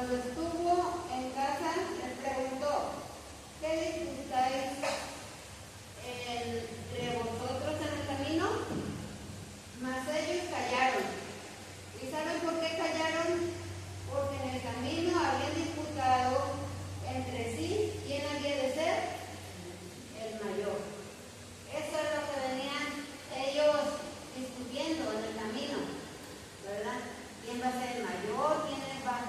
Cuando estuvo en casa, les preguntó, ¿qué disputáis entre vosotros en el camino? Mas ellos callaron. ¿Y saben por qué callaron? Porque en el camino habían disputado entre sí quién había de ser el mayor. Eso es lo que venían ellos discutiendo en el camino, ¿verdad? ¿Quién va a ser el mayor? ¿Quién va a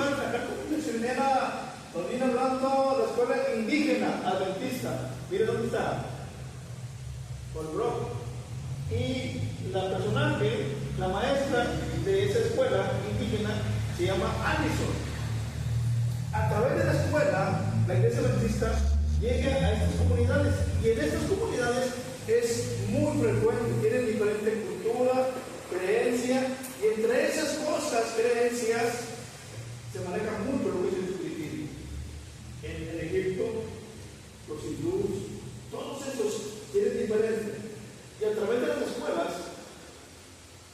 escuela, acá como mencioné, nos viene hablando la escuela indígena adventista. Miren dónde está. Por Brock. Y la personaje, la maestra de esa escuela indígena, se llama Allison. A través de la escuela, la iglesia adventista llega a estas comunidades, y en estas comunidades es muy frecuente, tienen diferente cultura, creencia, y entre esas cosas, creencias, se maneja mucho lo que es el espiritismo. En Egipto, los hindús, todos esos tienen diferente. Y a través de las escuelas,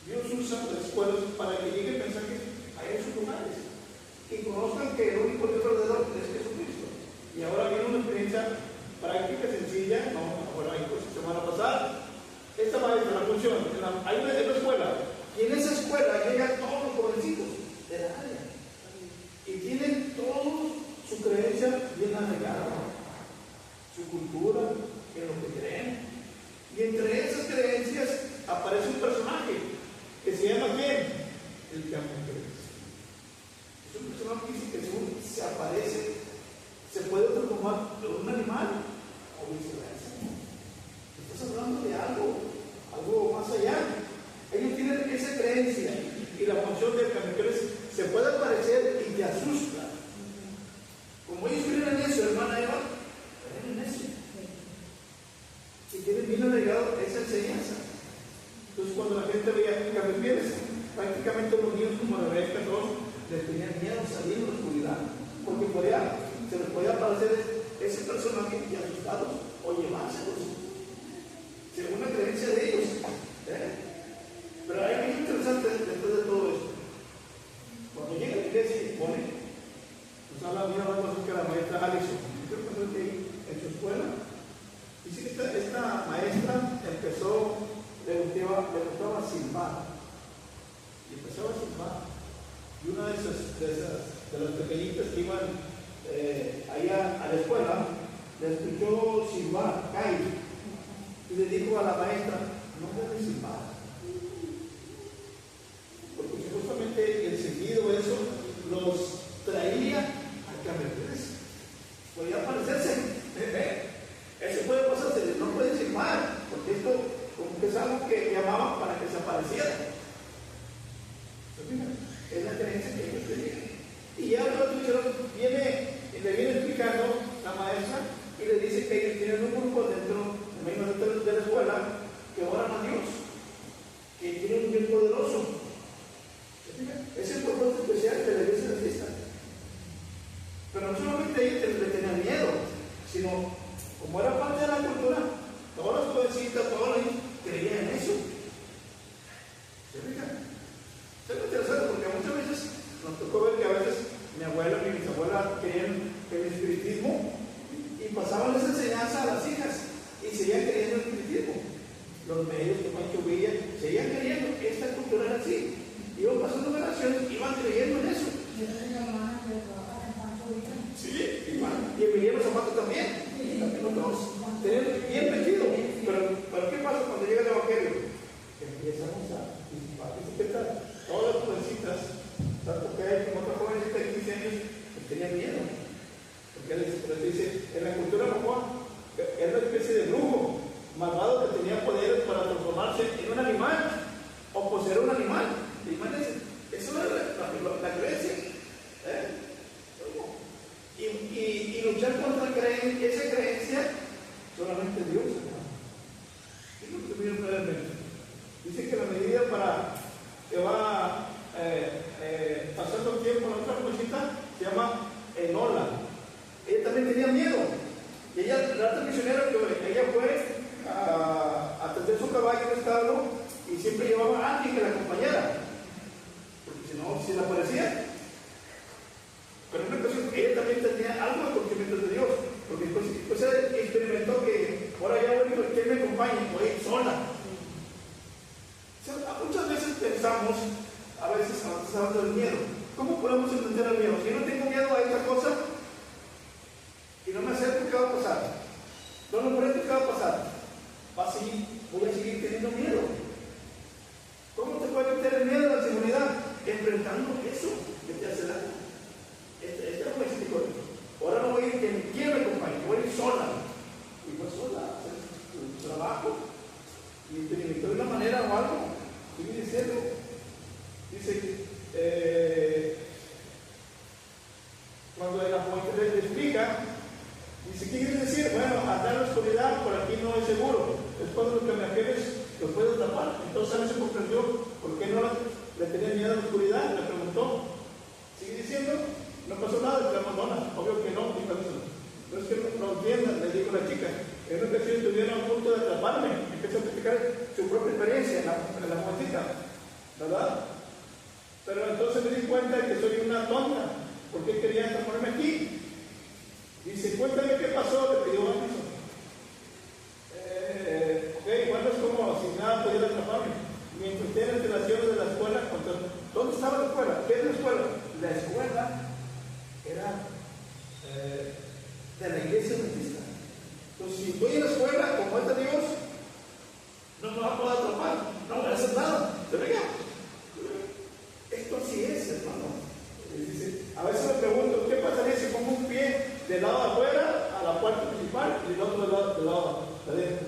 Dios usa las escuelas para que lleguen mensajes a esos lugares y conozcan que el único Dios verdadero es Jesucristo. Y ahora viene una experiencia práctica, sencilla. Ahora, la semana pasada, esta maestra, la función, hay una escuela, y en esa escuela llegan todos los jovencitos de la área y tienen toda su creencia bien arreglada, su cultura, en lo que creen. Y entre esas creencias aparece un personaje que se llama ¿quién? El Campeones. Es un personaje que dice que según se aparece, se puede transformar en un animal o viceversa. Estás hablando de algo más allá. Ellos tienen esa creencia, y la función del Campeones se puede aparecer y te asusta. Como ellos creen en eso, hermana Eva, creen en eso. Y tienen bien arreglado esa enseñanza. Entonces, cuando la gente veía Campeones, prácticamente los niños, como la Rebeca, todos les tenían miedo a salir en la oscuridad, porque se les podía aparecer ese personaje y asustados o llevárselos, según la creencia de ellos. Pero hay algo interesante después de todo esto. Cuando llega a la iglesia y pone, nos habla bien algo acerca de la maestra Allison. Creo que en su escuela dice que esta maestra le gustaba silbar, y empezaba a silbar, y una de las pequeñitas que iban allá a la escuela le escuchó silbar, caer, y le dijo a la maestra: no debes silbar, porque supuestamente el sentido de eso los traía a Campeones. Podía parecerse, eso puede pasarse, no puede silbar, porque esto como que es algo que llamaban para que se apareciera. Es la creencia que ellos tenían. Y ya le viene explicando la maestra, y le dice que ellos tienen un grupo dentro de la escuela que oran a Dios, que tienen un Dios poderoso. Es el propósito especial de la iglesia adventista. Pero no solamente ellos le tenían miedo, sino como era parte de la cultura, todas las jovencitas, todos los niños creían en eso. ¿Se fijan? Es muy interesante, porque muchas veces nos tocó ver que a veces mi abuela y mi bisabuela creían en el espiritismo y pasaban esa enseñanza a las hijas y seguían creyendo en el espiritismo. Los medios que Pancho Villa seguían creyendo, esta cultura era así. Iban pasando generaciones, iban creyendo en eso. Sí, igual. Y Emiliano Zapata también. También los dos. Tenían bien metido. Pero ¿qué pasa cuando llega el evangelio? Empezamos a disipar. Todas las jovencitas, tanto que hay como otras jovencitas de 15 años, que tenían miedo. Porque les dice, en la cultura Juan, era una especie de brujo malvado que tenía poderes para transformarse en un animal o poseer un animal. Imagínense, eso era la creencia. con la chica. En una ocasión estuvieron a punto de atraparme. Empezó a platicar su propia experiencia, la jovencita, ¿verdad? Pero entonces me di cuenta de que soy una tonta. ¿Por qué querían atraparme aquí? Dice, cuéntame qué pasó, le pidió permiso. Ok, bueno, es como si nada pudiera atraparme. Mientras esté en las relaciones de la escuela, ¿dónde estaba la escuela? ¿Qué es la escuela? La escuela era de la iglesia adventista. Entonces, si estoy en la escuela, como es de Dios, no me va a poder atrapar, no voy a hacer nada. ¿Se venga? Esto así es, hermano. Dice, a veces me pregunto, ¿qué pasaría si pongo un pie del lado de afuera a la puerta principal y el otro del lado de adentro?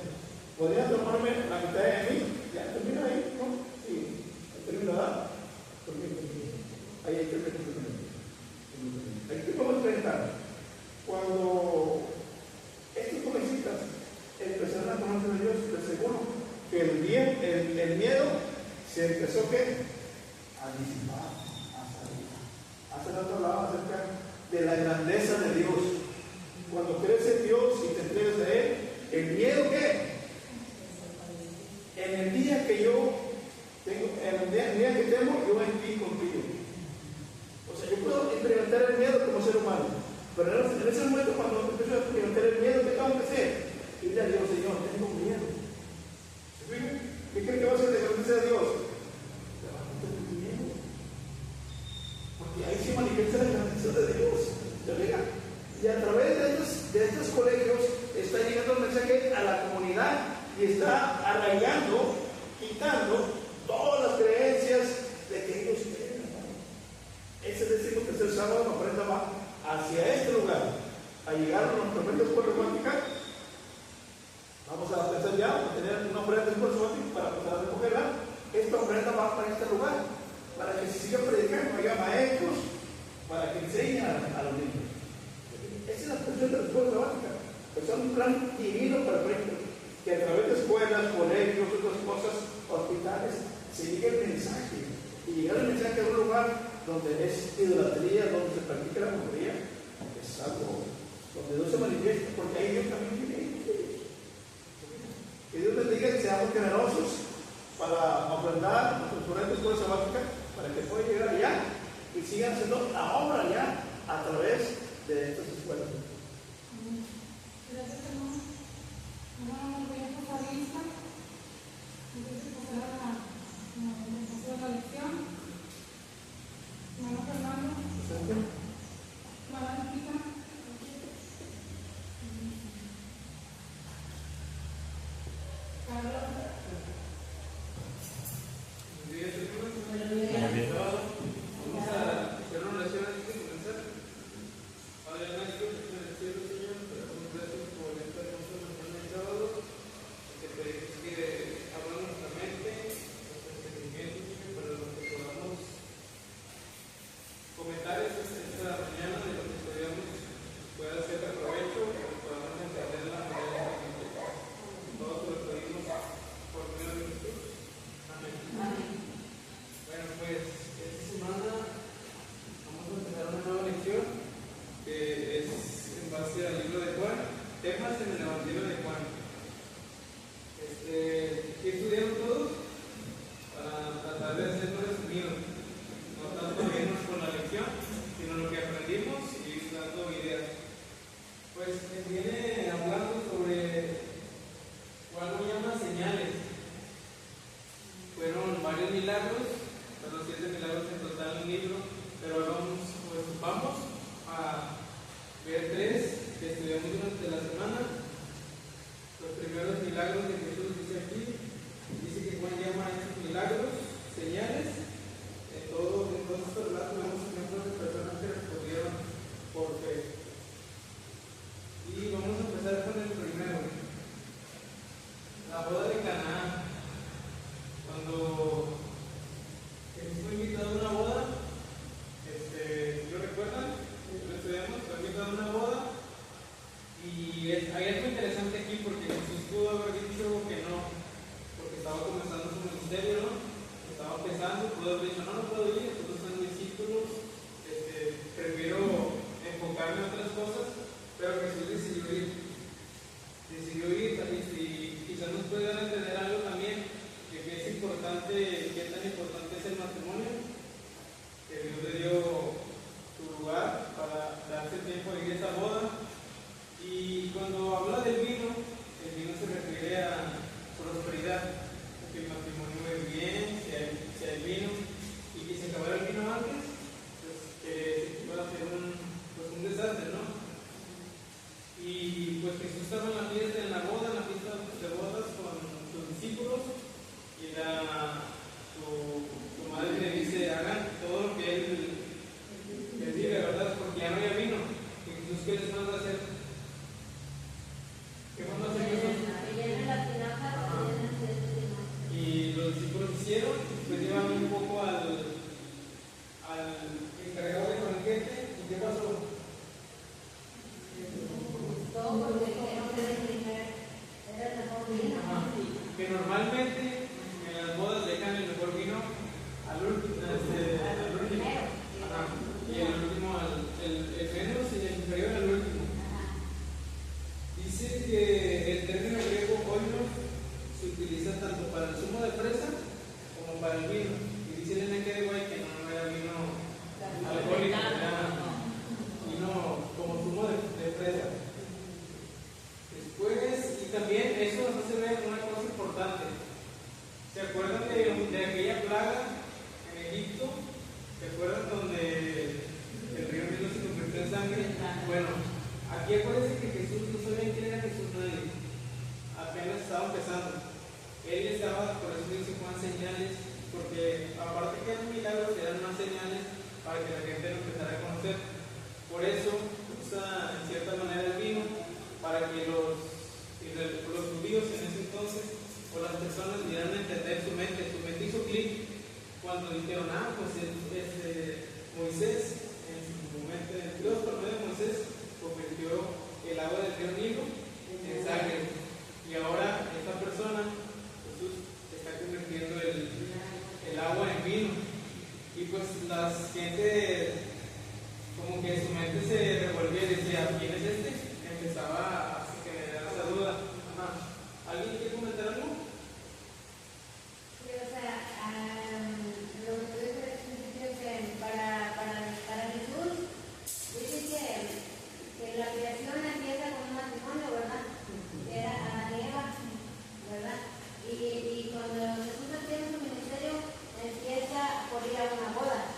¿Podría atraparme la mitad de mí? Ya, termina ahí, ¿no? Sí, termina, ¿verdad? Ahí hay que terminar. Aquí vamos a enfrentar. Cuando estos jovencitas empezaron a conocer a Dios, les aseguro que el miedo se empezó a disipar, a salir. Hace rato hablaba acerca de la grandeza de Dios. Cuando crees en Dios y te entregas a Él, el miedo ¿qué? En el día que yo tengo, en el día que temo, yo en ti confío. O sea, yo puedo experimentar el miedo como ser humano, pero en ese momento cuando empiezo a experimentar el miedo, ¿qué tengo que hacer? Dile a Dios, Señor, tengo miedo. ¿Qué crees que va a hacer de agradecer a Dios? Levántate tu miedo. Porque ahí se manifiesta la grandeza de Dios. Y a través de estos colegios está llegando el mensaje a la comunidad y está arraigando, quitando todas las creencias de que ellos creen. Ese decimos que el sábado nos prenda más hacia este lugar, a llegar a nuestra ofrenda romántica. Vamos a empezar ya a tener una ofrenda romántica para empezar a recogerla. Esta ofrenda va para este lugar, para que se siga predicando, haya maestros, para que enseñen a los niños. Esa es la función de la escuela sabática. Es un plan divino perfecto, que a través de escuelas, colegios, otras cosas, hospitales, se llegue el mensaje. Y llegar el mensaje a un lugar donde es idolatría, donde se practica la monoteía, es algo donde Dios se manifiesta, porque ahí Dios también vive. Que Dios les diga que seamos generosos para ofrendar nuestros ponentes escuela sabática, para que puedan llegar allá y sigan haciendo la obra allá a través de estas escuelas. Gracias, hermano. Ahora voy a pasar lista. Entonces, pasar a la lección. Hermano Fernando. Hermana Lupita. Carlos. Vamos a hacer una oración antes de comenzar. Padre nuestro que estás en el cielo, Señor, te damos gracias por esta hermosa mañana de sábado. Te pedimos que abra nuestra mente, nuestro entendimiento, Señor, para lo que podamos comentar esta mañana de lo que estudiamos Bueno, aquí acuérdense que Jesús no sabía quién era Jesús nadie. Apenas estaba empezando. Él estaba, por eso dice Juan, señales, porque aparte que eran milagros, eran más señales para que la gente lo empezara a conocer. Por eso usa en cierta manera el vino, para que los judíos en ese entonces, o las personas dieran a entender su mente hizo clic cuando dijeron, pues Moisés, en su momento, Dios por medio de Moisés, convirtió el agua del río Nilo en sangre. Y ahora esta persona, Jesús, está convirtiendo el agua en vino. Y pues la gente, como que su mente se revolvía y decía, ¿quién es este? Empezaba a generar esa duda. ¿Alguien quiere comentar algo? Sí, o sea, lo que tú dices al principio es que para Jesús, dice que la creación empieza con un matrimonio, ¿verdad? Que era Adán y Eva, ¿verdad? Y cuando Jesús empieza su ministerio, empieza por ir a una boda.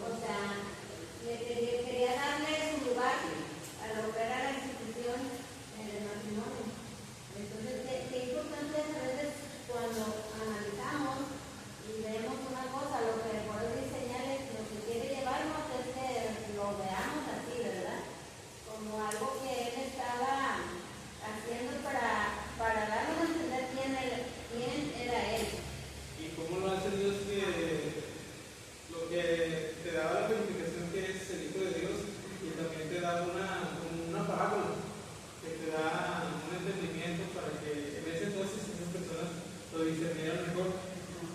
O sea, le quería darle su lugar a lo que era la institución del matrimonio. Entonces, qué importante es a veces cuando analizamos y vemos una cosa, lo que por eso dice señales, lo que quiere llevarnos es que lo veamos así, ¿verdad? Como algo que él estaba haciendo para darnos a entender quién era él. ¿Y cómo lo hace Dios que lo que te daba la calificación que es el Hijo de Dios y también te da una parábola que te da un entendimiento para que en ese entonces esas personas lo discernieran mejor?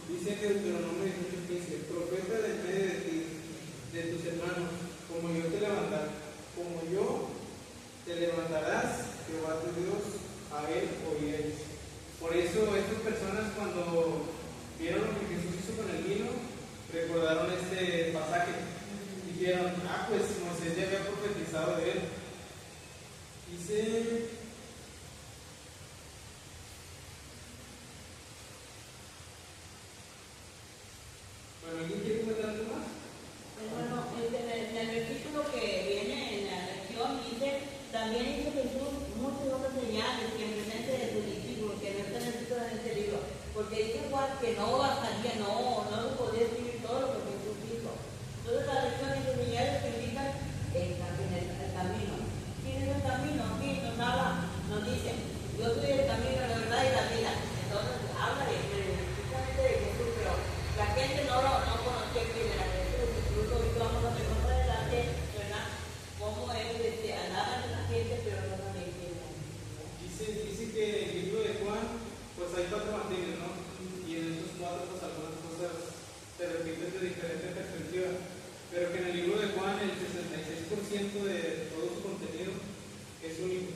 Dice que Deuteronomio 18:15, profeta de medio de ti, de tus hermanos, como yo te levantarás, Jehová tu Dios, a él oiréis. Por eso estas personas cuando vieron lo que Jesús hizo con el vino, recordaron este pasaje. Dijeron, pues Moisés ya había profetizado de él. Dice, bueno, ¿alguien quiere comentar algo más? Bueno, en el versículo que viene en la lección dice, también hizo Jesús muchas otras señales que en presencia de sus discípulos, que no están escritos en este libro, porque dice Juan que no bastaría, no se podía escribir todo lo que Jesús hizo. Entonces la lección dice señales que indican el camino. ¿Quién es el camino? Aquí nos dice, yo soy el camino, la verdad y la vida. Entonces habla precisamente de Jesús, pero la gente no conocía quién era Jesús. Incluso ahorita vamos a ver más adelante, ¿verdad? Cómo él andaba en la gente, pero no sabía quién era. Dice que el libro de Juan, pues hay 4 materias, ¿no? Y en esos 4, pues algunas cosas se repiten de diferente perspectiva. Pero que en el libro de Juan el 66% de todo su contenido es único.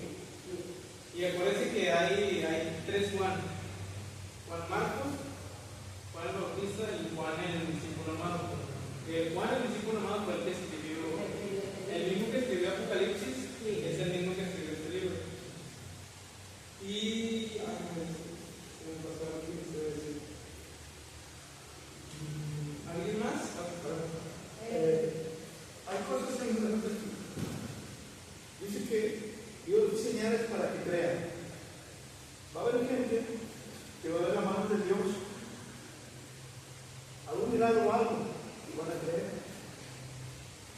Y acuérdense que hay 3 Juan. Juan Marcos, Juan el Bautista y Juan el discípulo amado. Juan el discípulo amado fue el que escribió, el mismo que escribió Apocalipsis, es el mismo que escribió este libro. Y se me pasó algo que quisiera decir. ¿Alguien más? Hay cosas interesantes. Dice que Dios dice señales para que crean. Va a haber gente que va a ver la mano de Dios, algún milagro o algo, y van a creer.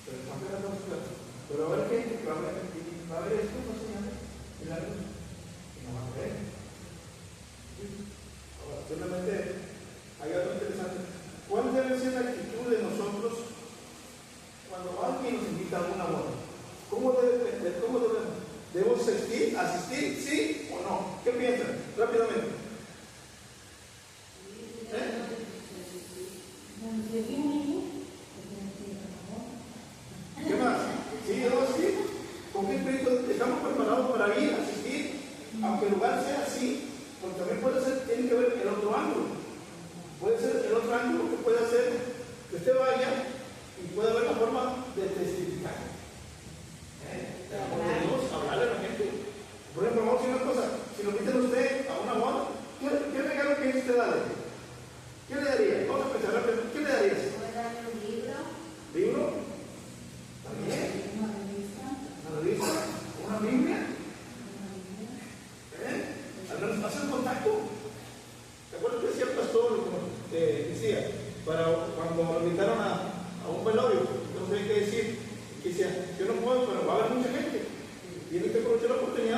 Pero no apenas vamos a ver. Pero va a haber gente que va a ver esto, no señales, milagros, y no va a creer. Ahora, simplemente hay algo interesante. ¿Cuál debe ser la actitud de nosotros cuando alguien nos invita a alguna boda? ¿Cómo debemos? ¿Debemos asistir, sí o no? ¿Qué piensan? Rápidamente. ¿Qué más? ¿Sí o no? ¿Sí? ¿Con qué espíritu estamos preparados para ir a asistir? Aunque el lugar sea así, porque también tiene que ver el otro ángulo. Puede ser el otro ángulo que puede hacer que usted vaya y pueda ver la forma de testificar. Podemos hablarle a la gente. Por ejemplo, vamos a decir una cosa: si lo invitan a usted a una boda, ¿qué regalo que usted darle? ¿Qué le daría? Vamos a pensar rápido. ¿Qué le darías? Puede darle un libro. ¿Libro? ¿También? Una revista. Una revista.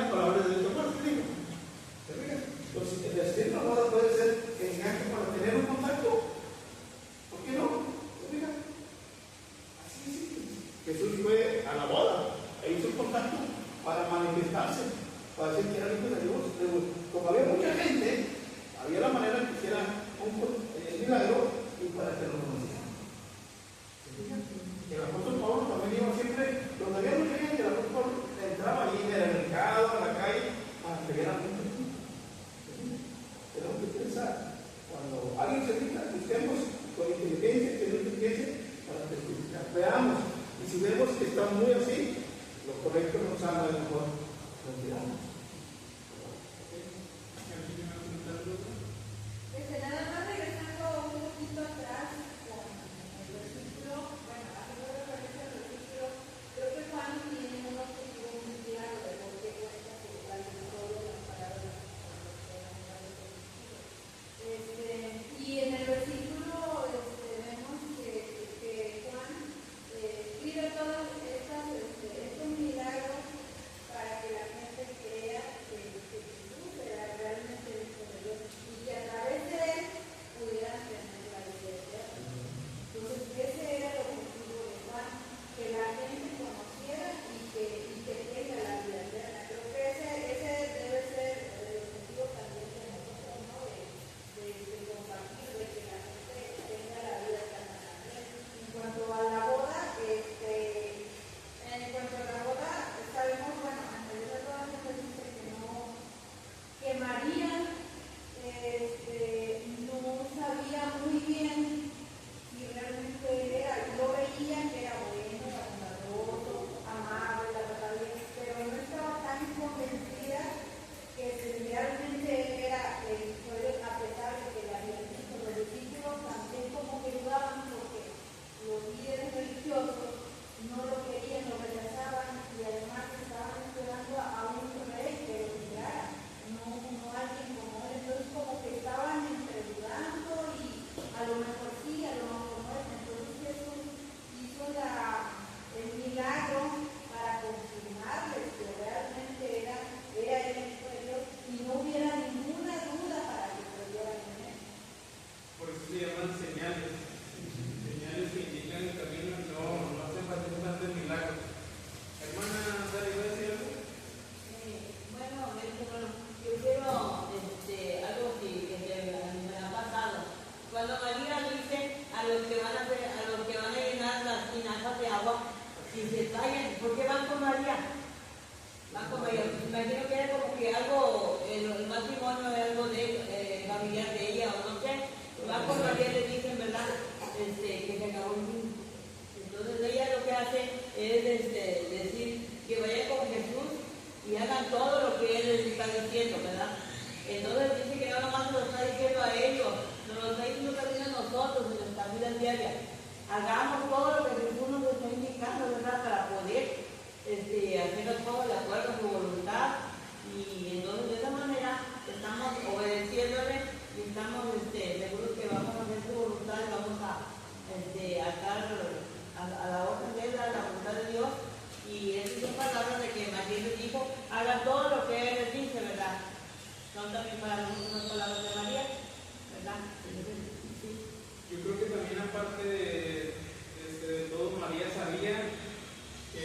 la palabra de Dios. Bueno, ¿qué digo? Entonces, el asistir a la boda puede ser engaño para tener un contacto. ¿Por qué no? Mira, así es. Jesús fue a la boda e hizo un contacto para manifestarse, para decir que era hijo de Dios. Como había mucha gente, había la manera que hiciera un milagro y para que lo conocieran. El apóstol Pablo también iba siempre, donde había mucha gente, el apóstol Pablo entraba allí en el mercado, en la calle, para que vieran gente. Tenemos que pensar, cuando alguien se fija, busquemos con inteligencia, que no inteligencia, para testificar. Veamos, y si vemos que está muy así, lo correcto nos haga mejor retirarnos. Nada más regresando un poquito atrás con el versículo, bueno, haciendo referencia al versículo, creo que Juan tiene un objetivo muy claro de por qué cuenta que la historia de las palabras y en el versículo vemos que Juan pide todos estos milagros para que la gente crea que Jesús era realmente el Hijo de Dios y que a través de él pudieran tener la vida eterna. Entonces ese era el objetivo de Juan, que la gente conociera y que tenga la vida eterna. Creo que ese debe ser el objetivo también de nosotros, ¿no? De compartir, de que la gente tenga la vida eterna también. En cuanto a la boda, sabemos, bueno, antes de todas las dice que María no sabía muy bien si realmente era, yo veía que era bueno, era bondadoso, amable, la verdad bien, pero no estaba tan convencida que si realmente él era el Hijo de Dios, a pesar de que la habían visto los discípulos también como que dudaban porque los líderes religiosos no lo querían, lo rechazaban y además estaban esperando a un rey que lo mirara, no alguien como él. Entonces como que estaban entre dudando y a lo mejor sí, a lo mejor no. Entonces Jesús hizo el milagro para confirmarles que realmente era el Hijo de Dios y no hubiera ninguna duda para que creyeran en él. Por eso se llaman señales. Señales que indican el camino y no hacen falta tanto el milagro. Hermana Sara, ¿iba a decir algo? Bueno, yo quiero algo que me ha pasado. Cuando María dice a los que van a llenar las tinajas de agua, si se callan, ¿por qué van con María? Van con María. Imagino que era como que algo, el matrimonio era algo de familiar de ella o no sé. Van con María y le dicen, ¿verdad? Que se acabó el mundo. Entonces ella lo que hace es decir que vayan con Jesús y hagan todo lo que él les está diciendo, ¿verdad? Entonces dice que no nomás nos lo está diciendo a ellos, nos lo está diciendo también a nosotros en nuestra vida diaria. Hagamos todo lo que Jesús nos está indicando, ¿verdad? Para poder hacerlo todo de acuerdo a su voluntad. Y entonces de esa manera estamos obedeciéndole y estamos seguros que vamos a hacer su voluntad y vamos a atar a la orden de él, a la voluntad de Dios. Y esas son palabras de que María les dijo, hagan todo lo que él les dice, ¿verdad? Son también para nosotros las palabras de María, ¿verdad? Sí. Yo creo que también aparte de todo, María sabía que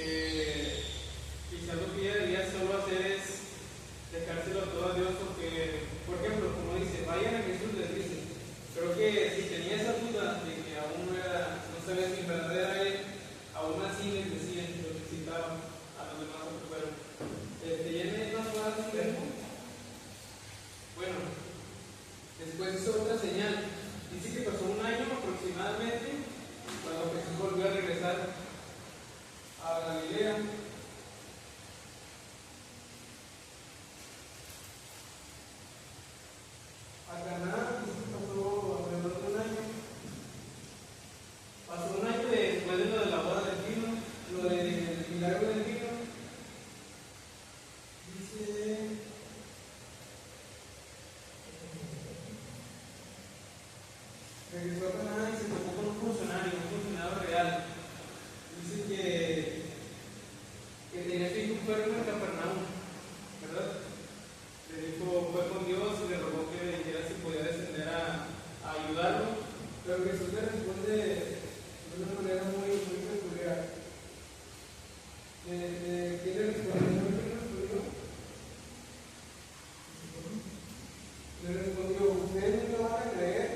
¿Quién le respondió? Le respondió, ustedes no me van a creer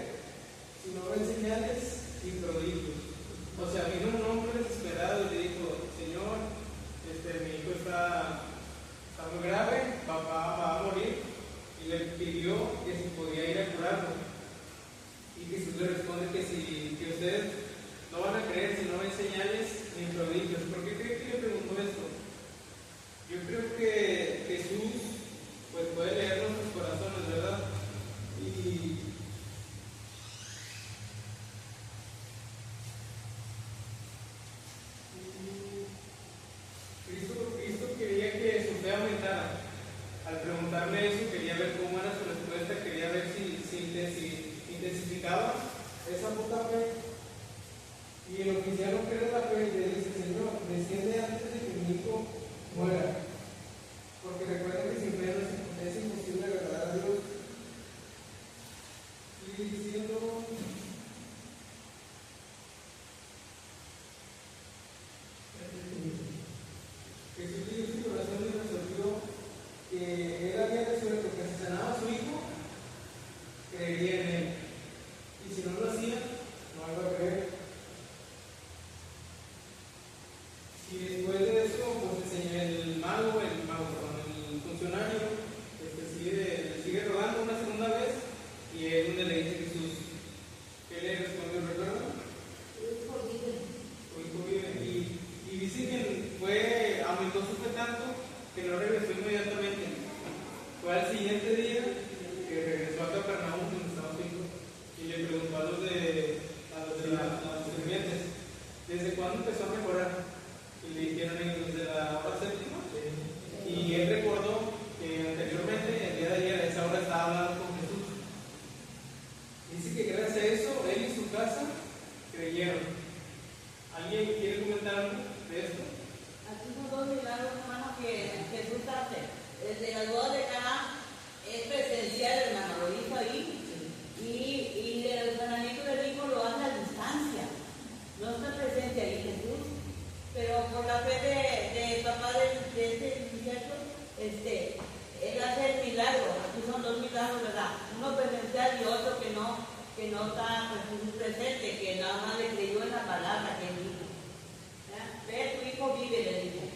si no ven señales y prodigios. O sea, vino un hombre desesperado y le dijo, Señor, mi hijo está muy grave, va a morir, y le pidió que si podía ir a curarlo. Y Jesús le responde que ustedes no van a creer si no ven señales ni prodigios. ¿Por qué cree que le preguntó esto? Yo creo que Jesús pues puede leer nuestros corazones, ¿verdad? Y Cristo quería que su fe aumentara. Al preguntarle eso, quería ver cómo era su respuesta, quería ver si intensificaba esa poca fe. Y el oficial no cree la fe y le dice, Señor, desciende antes de que mi hijo muera. Porque recuerden que sin fe es imposible agradar a Dios. Y diciendo, Jesús le dio su corazón y resolvió que él había resuelto que si sanaba a su hijo, creería en él. Y si no lo hacía, no iba a creer. Y después de eso, pues el funcionario, le sigue rogando una segunda vez, y es donde le dice Jesús, ¿qué le respondió? ¿Recuerda? Tu hijo vive. Y dice que aumentó su fe tanto que no regresó inmediatamente. Fue al siguiente día que regresó a Capernaum, donde estaba su hijo, y le preguntó a los de las sirvientes, ¿desde cuándo empezó a mejorar? Y le dijeron desde la hora séptima. Y él recordó que anteriormente, el día de ayer, a esa hora estaba hablando con Jesús. Dice que gracias a eso, él y su casa creyeron. ¿Alguien quiere comentar algo de esto? Aquí son dos milagros, hermano, que Jesús hace. El de las bodas de Caná es presencial, hermano, lo hizo ahí. Y de los cananitos del hijo lo hace a distancia. No está presente ahí Jesús. Pero por la fe de papá de este muchacho, él hace el milagro. Aquí son dos milagros, ¿verdad? Uno presencial y otro que no está Jesús presente, que nada más le creyó en la palabra que él dijo. Ve, tu hijo vive, le dijo.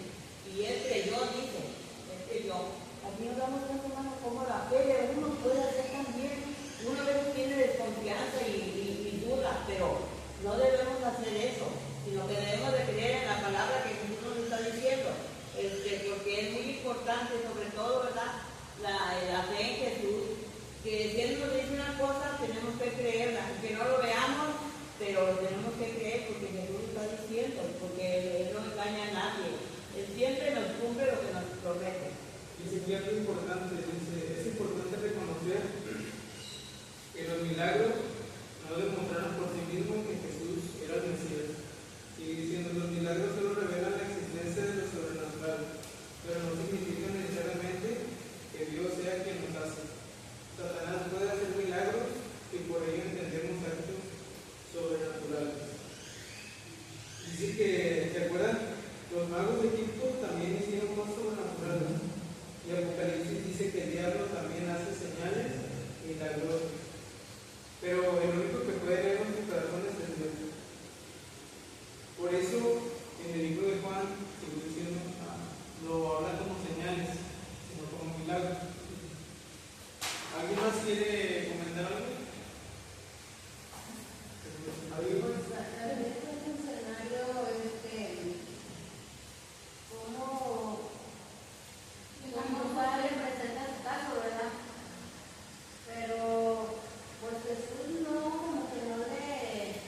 Y él creyó, dice, él creyó. Aquí nos damos cuenta, hermano, cómo la fe de uno puede hacer también. Uno a veces tiene desconfianza y duda, pero no debemos hacer eso, sino que debemos de creer en la palabra que Jesús nos está diciendo, porque es muy importante, sobre todo, ¿verdad? La fe en Jesús, que si Él nos dice una cosa, tenemos que creerla, que no lo veamos, pero tenemos que creer porque Jesús está diciendo, porque Él no engaña a nadie, Él siempre nos cumple lo que nos promete. Dice que algo importante, es importante reconocer que los milagros no demostraron por sí mismos que Jesús era el Mesías. Sigue diciendo, los milagros solo revelan la existencia de lo sobrenatural, pero no significan necesariamente que Dios sea quien los hace. Satanás puede hacer milagros y por ello entendemos actos sobrenaturales. Dice que, ¿se acuerdan? Los magos de Egipto también hicieron cosas sobrenaturales. Y Apocalipsis dice que el diablo también hace señales milagrosas. Pero el único que puede leer nuestros corazones es Dios. Por eso, en el libro de Juan, sigue diciendo, lo habla como señales, sino como milagros. ¿Alguien más quiere comentar algo? ¿Alguien más? Como padre presenta su caso, ¿verdad? Pero pues Jesús no, como que no le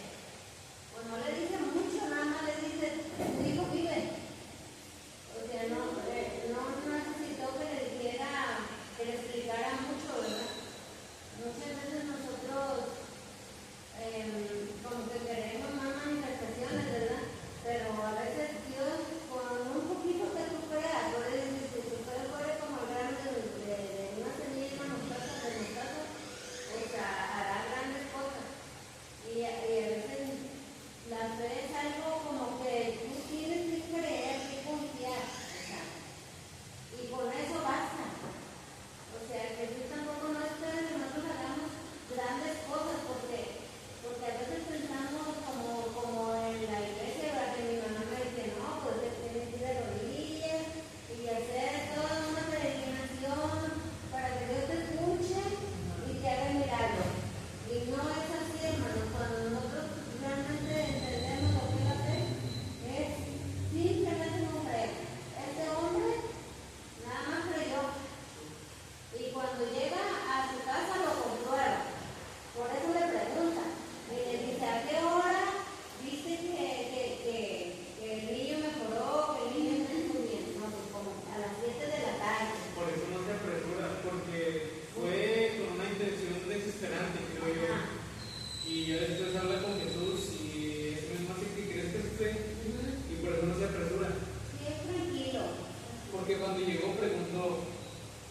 porque cuando llegó preguntó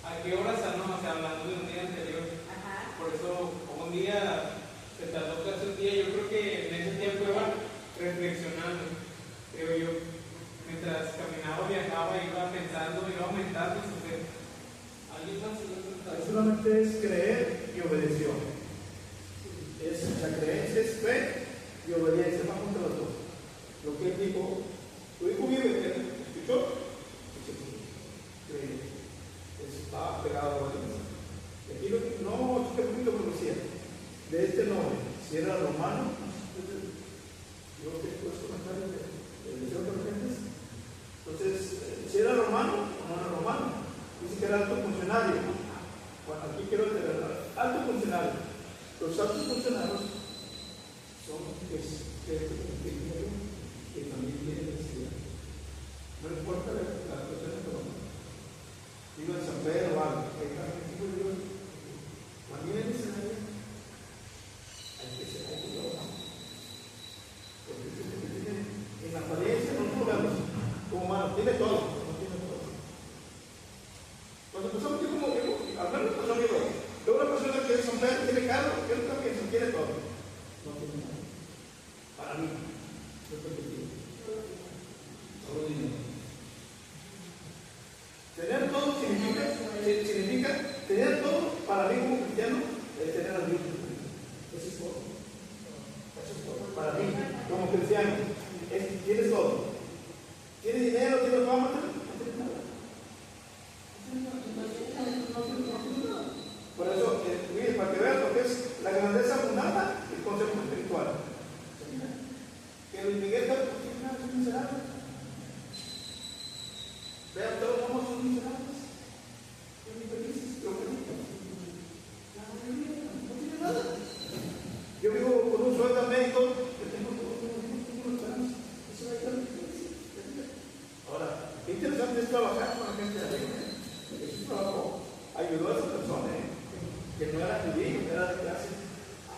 a qué hora sanó, o sea, hablando de un día anterior. Ajá. Por eso, como un día se tardó casi un día, yo creo que en ese tiempo iba reflexionando, creo yo. Mientras caminaba, viajaba, iba pensando, iba aumentando su fe. ¿Alguien más se lo ha preguntado? Solamente es creer y obedecer. La creencia es fe y obediencia, va junto a los dos. Lo que él dijo, tu hijo vive, ¿escuchó? Cree. Está pegado a la obediencia. Y aquí no, chica, poquito conocía. De este nombre, si era romano, yo que puedes comentar el deseo de los gentes. Entonces, si era romano o no era romano, dice que era alto funcionario. Bueno, aquí quiero tener alto funcionario. Los altos funcionarios son que también tienen necesidad. No importa la situación económica. Digo en San Pedro o algo, que hay tipo de Dios. Cuando viene necesario, hay que ser ayudado. Porque en la apariencia no jugamos como humano, tiene todo, no tiene todo. Cuando empezamos, al menos pasó amigo, luego una persona que es San Pedro tiene carro, yo también tiene todo. No tiene nada. Para mí, yo creo que tiene. Solo dinero. Tener todo significa tener todo para mí como cristiano, es tener a Dios. Eso es todo. Eso es todo. Para mí, como cristiano, tienes todo. Tienes dinero, tienes fama, no tienes nada. Por eso, mire, para que vean lo que es la grandeza fundada y el concepto espiritual. Que Luis Miguel es miserable. Vean, todos somos miserables. Son infelices, pero felices. La mayoría no tiene nada. Yo vivo con un sueldo médico que tengo una esperanza. Eso va a estar difícil. Ahora, qué interesante es trabajar con la gente de arriba. Ese trabajo ayudó a esa persona, que no era judío, era de clase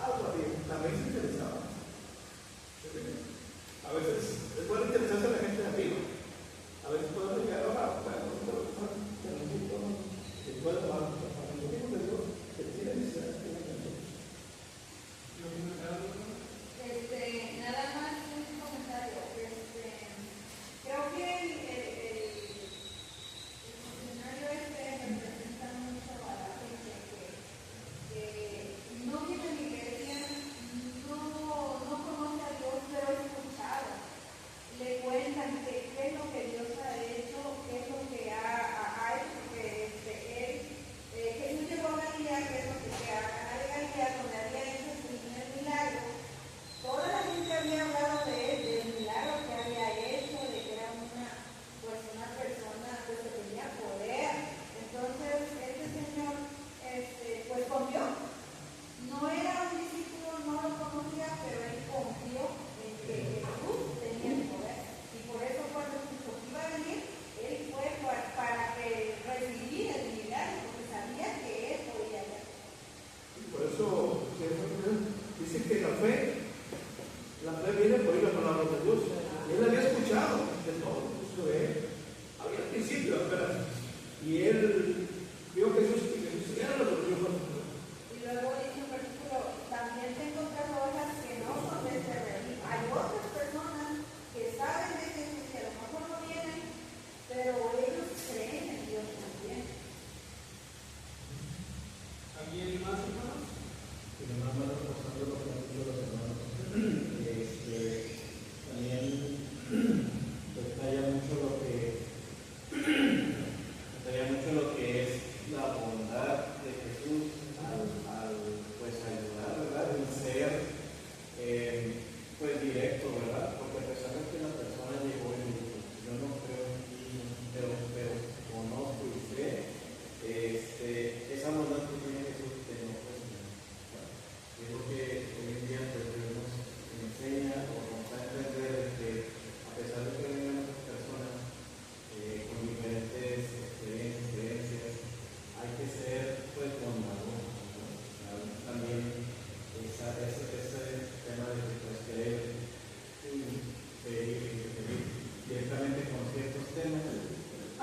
algo arriba. También se interesaba. A veces es bueno interesarse a la gente de arriba. A veces podemos llegar ahora, bueno, se puede tomar para el motivo de Dios, que tiene necesidad de la gente. Nada más un comentario. Creo que el funcionario representa mucho a la gente que no vive en la iglesia, no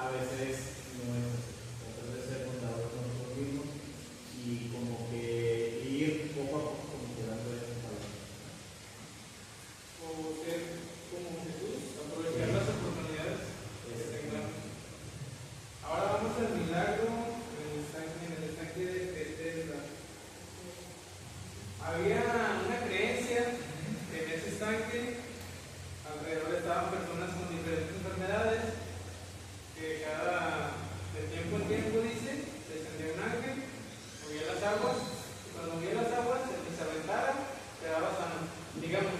a veces no es así. Tratar de ser bondadosos con nosotros mismos y como que ir poco a poco como que dando esa palabra. O ser como Jesús, aprovechar las oportunidades que se tengan. Ahora vamos al milagro en el estanque de Bethesda. Había una creencia que en ese estanque alrededor estaban personas con diferentes enfermedades, que de tiempo en tiempo, dice, descendía un ángel, movía las aguas, y cuando movía las aguas, el que se aventara quedaba sano. Digamos,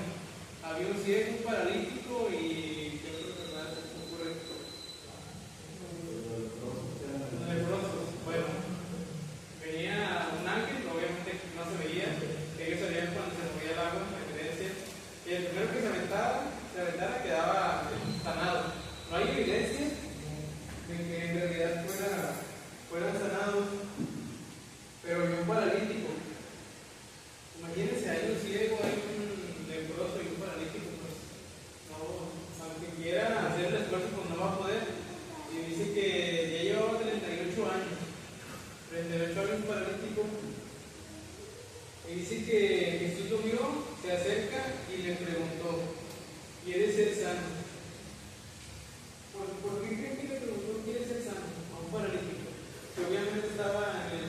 había un ciego, un paralítico y ¿qué otra enfermedad se me ocurre? Los leprosos. Bueno, venía un ángel, obviamente no se veía, ellos sabían cuando se movía el agua, la evidencia, y el primero que se aventara quedaba sanado. No hay evidencia de que en realidad fueran sanados, pero había un paralítico. Imagínense, hay un ciego, hay un leproso y un paralítico, pues no, aunque quiera hacer el esfuerzo, pues no va a poder. Y dice que ya llevaba 38 años, 38 años paralítico. Y dice que Jesús lo vio, se acerca y le preguntó: ¿quieres ser sano? ¿Por qué creen que le preguntó quiere ser sano a un paralítico? Que obviamente estaba en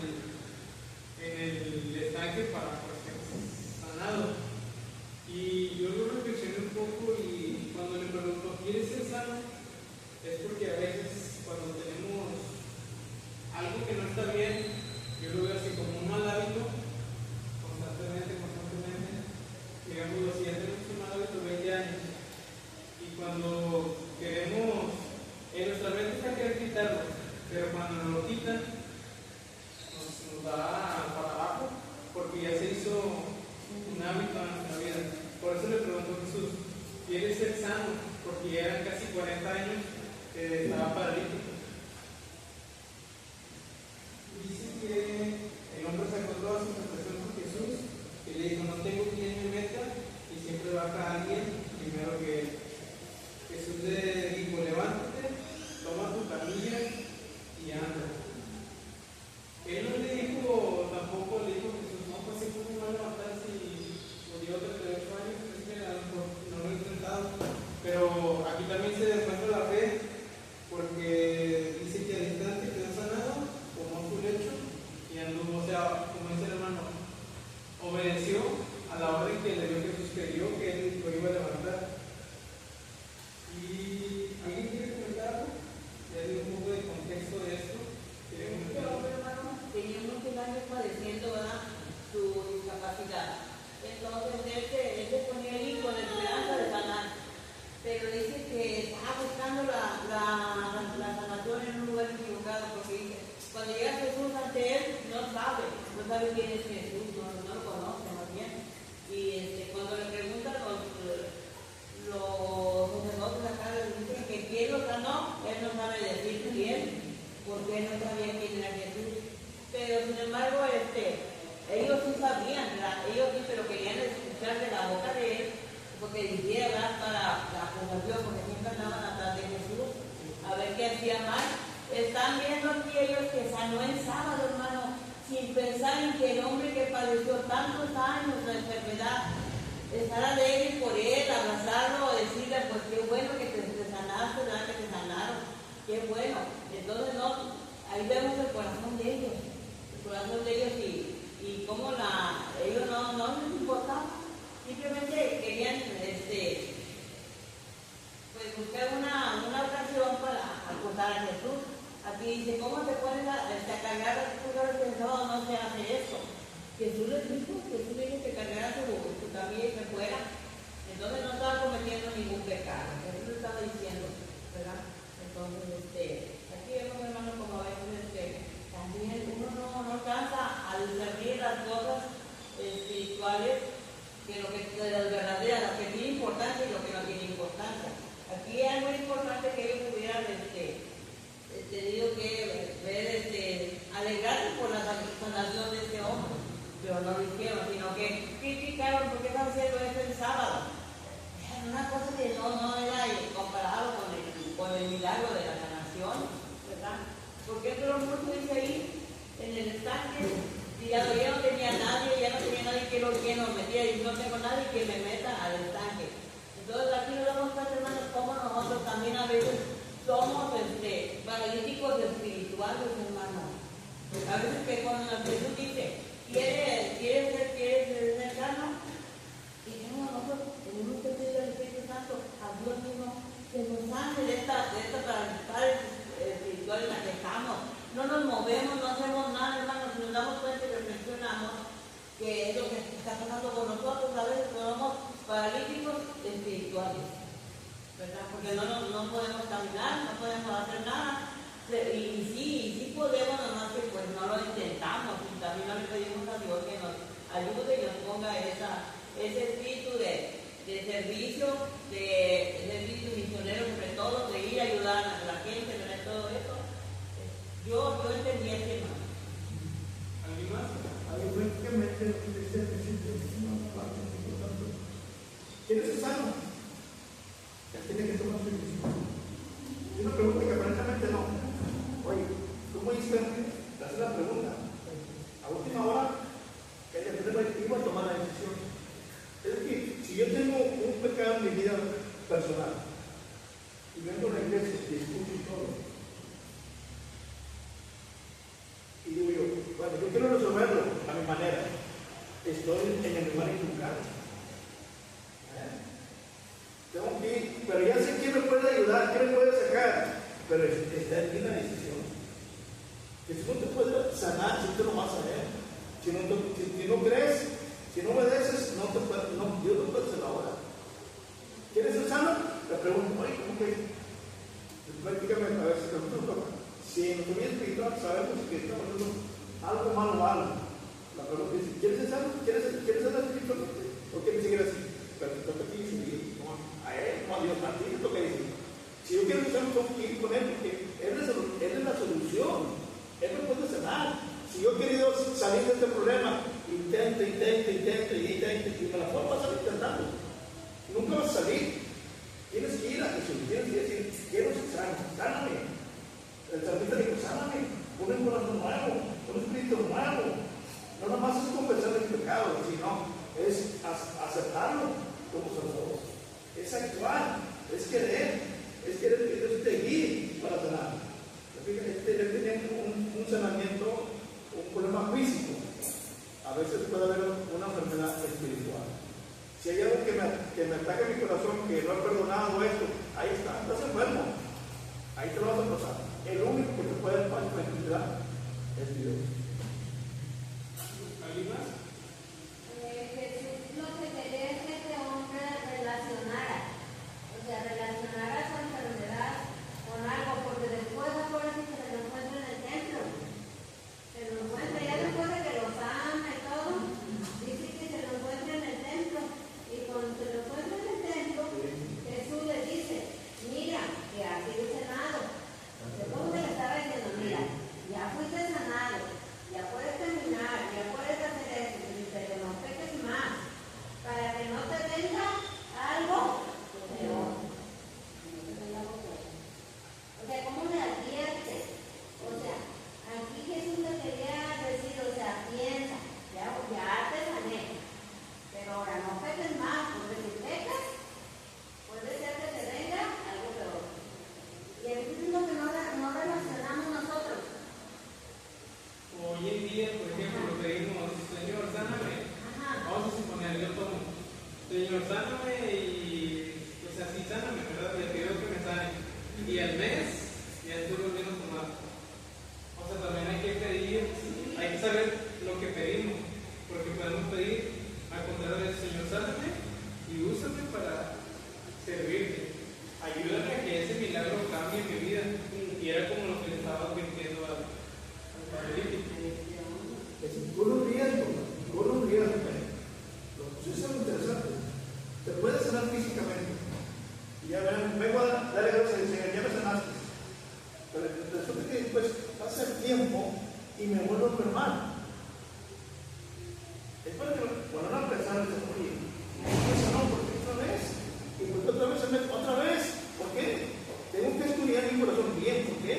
el estanque para ser sanado. Y yo lo reflexioné un poco y cuando le preguntó ¿quieres ser sano? Es porque a veces cuando tenemos algo que no está bien, yo lo veo así como un mal hábito, constantemente, digamos, si ya tenemos un mal hábito 20 años, y cuando queremos, en nuestra mente está querer quitarlo, pero cuando nos lo quitan, nos da para abajo, porque ya se hizo un hábito en nuestra vida. Por eso le preguntó Jesús: ¿quieres ser sano? Porque ya eran casi 40 años que estaba paralítico. Dice que el hombre sacó toda su confesión con Jesús y le dijo: no tengo quien me meta, y siempre baja alguien primero que él. Jesús le dijo: levántate, toma tu camilla y anda. Él no le dijo, tampoco le dijo a Jesús: no, pues siempre me va a levantar si murió 38 años, es que a lo mejor no lo he intentado. Pero aquí también se demuestra la fe, porque dice que al instante quedó sanado, tomó su lecho y anduvo. O sea, como dice el hermano, obedeció a la orden que le dio Jesús, que dio que él lo iba a levantar. ¿Y alguien quiere comentar algo? Ya di un poco de contexto de esto. Este hombre, hermano, tenía muchos años padeciendo, ¿verdad?, su discapacidad. Entonces él se ponía ahí con esperanza de sanar. Pero dice que estaba buscando la sanación en un lugar equivocado, porque dice, cuando llega Jesús ante él, no sabe quién es Jesús, no lo conoce más bien. Y cuando le preguntan los sacerdotes acá, le dicen que quién lo sanó, él no sabe decir quién, porque él no sabía quién era Jesús. Pero sin embargo, ellos sí sabían, ¿verdad? Ellos sí, pero querían escuchar de la boca de él, porque dijera para la acusación, porque siempre andaban atrás de Jesús, a ver qué hacía mal. Están viendo aquí ellos que sanó el sábado, hermano, sin pensar en que el hombre que padeció tantos años la enfermedad, estar alegre por él, abrazarlo, decirle: pues qué bueno que te sanaste, ¿verdad? Que te sanaron, qué bueno. Entonces, no, ahí vemos el corazón de ellos, y cómo ellos no les importaba. Simplemente querían pues buscar una ocasión para acusar a Jesús. Aquí dice: ¿cómo te pones a cargar a tu sábado? No se hace eso. Jesús le dijo que cargara su camilla y que fuera. Entonces no estaba cometiendo ningún pecado. Jesús le estaba diciendo, ¿verdad? Entonces, aquí vemos, hermano, como a veces también uno no alcanza a discernir las cosas espirituales que de las verdaderas, lo que tiene importancia y lo que no tiene importancia. Aquí es muy importante que ellos hubieran tenido que alegrarse por la sanación de este hombre, pero no lo hicieron, sino que criticaron: ¿por qué están haciendo esto el sábado? Era una cosa que no era comparado con el milagro de la sanación. sanación, ¿verdad? Porque pero mucho dice ahí, en el estanque, y ya no tenía nadie que lo metía, y no tengo nadie que me meta al estanque. Entonces aquí nos damos cuenta, hermanos, como nosotros también a veces somos paralíticos espirituales, hermanos. A veces que cuando Jesús dice, ¿quieres ser sano? Y nosotros tenemos que pedir al Espíritu Santo, a Dios mismo, que nos sane de esta paralítica espiritual en la que estamos. No nos movemos, no hacemos nada, hermanos, nos damos cuenta y reflexionamos que es lo que está pasando con nosotros. A veces somos paralíticos espirituales, ¿verdad? Porque no podemos caminar, no podemos hacer nada. Y sí podemos, nada más que pues no lo intentamos. Y también le pedimos a Dios que nos ayude y nos ponga ese espíritu de servicio, de servicio misionero, sobre todo, de ir a ayudar a la gente, ¿verdad? Todo eso. Yo entendí el tema. ¿Alguien más? Prácticamente lo que decía el presidente es una parte importante. ¿Quieres ser sano? Tiene que tomar su decisión. Y una pregunta que aparentemente no. Oye, ¿cómo hice? Te haces la pregunta. A última hora, ella iba a tomar la decisión. Es decir, si yo tengo un pecado en mi vida personal y vengo a la iglesia y escucho todo, y digo yo, bueno, yo quiero resolverlo a mi manera, estoy en el lugar equivocado. Tengo que ir, pero ya sé quién me puede ayudar, quién me puede sacar, pero está en mí la decisión. Que si no te puedes sanar, si te lo vas a ver. Si no crees, si no obedeces, Dios no puede hacer ahora. ¿Quieres ser sano? Le pregunto, oye, ¿cómo que? Prácticamente a veces pregunto, si en nuestra vida espiritual sabemos que estamos haciendo algo malo o algo, la pregunta es, ¿quieres ser sano? ¿Quieres ser espiritualmente? ¿O quieres seguir así? Pero te toca a ti seguir, no a él, no a Dios, a ti te toca decir. Si yo quiero ser sano, tengo que ir con él, porque él es la solución. Él me puede sanar. Si yo he querido salir de este problema, intento, y me la puedo pasar intentando. Nunca vas a salir. Tienes que ir a Jesús, tienes que decir, quiero ser sano, sáname. El salmista dijo, sáname, pon un corazón nuevo, un espíritu nuevo. No nomás es confesar el pecado, sino es aceptarlo como Salvador. Es actuar, es querer que Dios te guíe para sanar. Él tenía un sanamiento, un problema físico. A veces puede haber una enfermedad espiritual. Si hay algo que me ataca mi corazón, que no he perdonado esto, ahí estás enfermo. Ahí te lo vas a pasar. El único que te puede dar paz y tranquilidad es Dios. ¿Alguien más? Jesús lo que quería es que este hombre relacionara su enfermedad con algo, porque después acuérdense que se lo encuentra en el templo. Se lo encuentra, ya después de que lo sana y todo, dice que se lo encuentra en el templo. Y cuando se lo encuentra en el templo, Jesús le dice, mira, que has sido sanado. Entonces, ¿cómo le estaba diciendo? Mira, ya fuiste sanado, ya puedes caminar, ya puedes hacer esto, pero no peques más, para que no te venga algo peor. O sea, ¿cómo le advierte? O sea, aquí Jesús le quería decir, o sea, piensa, ya te sané, pero ahora no peques más, porque si pecas, puede ser que te venga algo peor. Y eso es lo que no relacionamos nosotros. Hoy en día, por ejemplo, pedimos, Señor, sáname. Ajá. Vamos a suponer, yo tomo, Señor, sáname y, o sea, sí, sáname, ¿verdad? Le pido que me sane. Y al mes, ya estoy volviendo a tomar. O sea, también hay que pedir, hay que saber lo que pedimos, porque podemos pedir, al contrario del Señor, sáname y úsame para servirte. Ayúdame a que ese milagro cambie mi vida. Y era como lo que le estaba advirtiendo al paralítico. Corre un riesgo. Eso es algo interesante. Te puedes sanar físicamente. Y ya verán, vengo a darle gracias al Señor, ya me sanaste. Pero resulta que después pasa el tiempo y me vuelvo a enfermar. Es para que cuando una persona dice, oye, me sanó, ¿por qué otra vez? Y porque otra vez. ¿Por qué? Tengo que estudiar mi corazón bien, ¿por qué?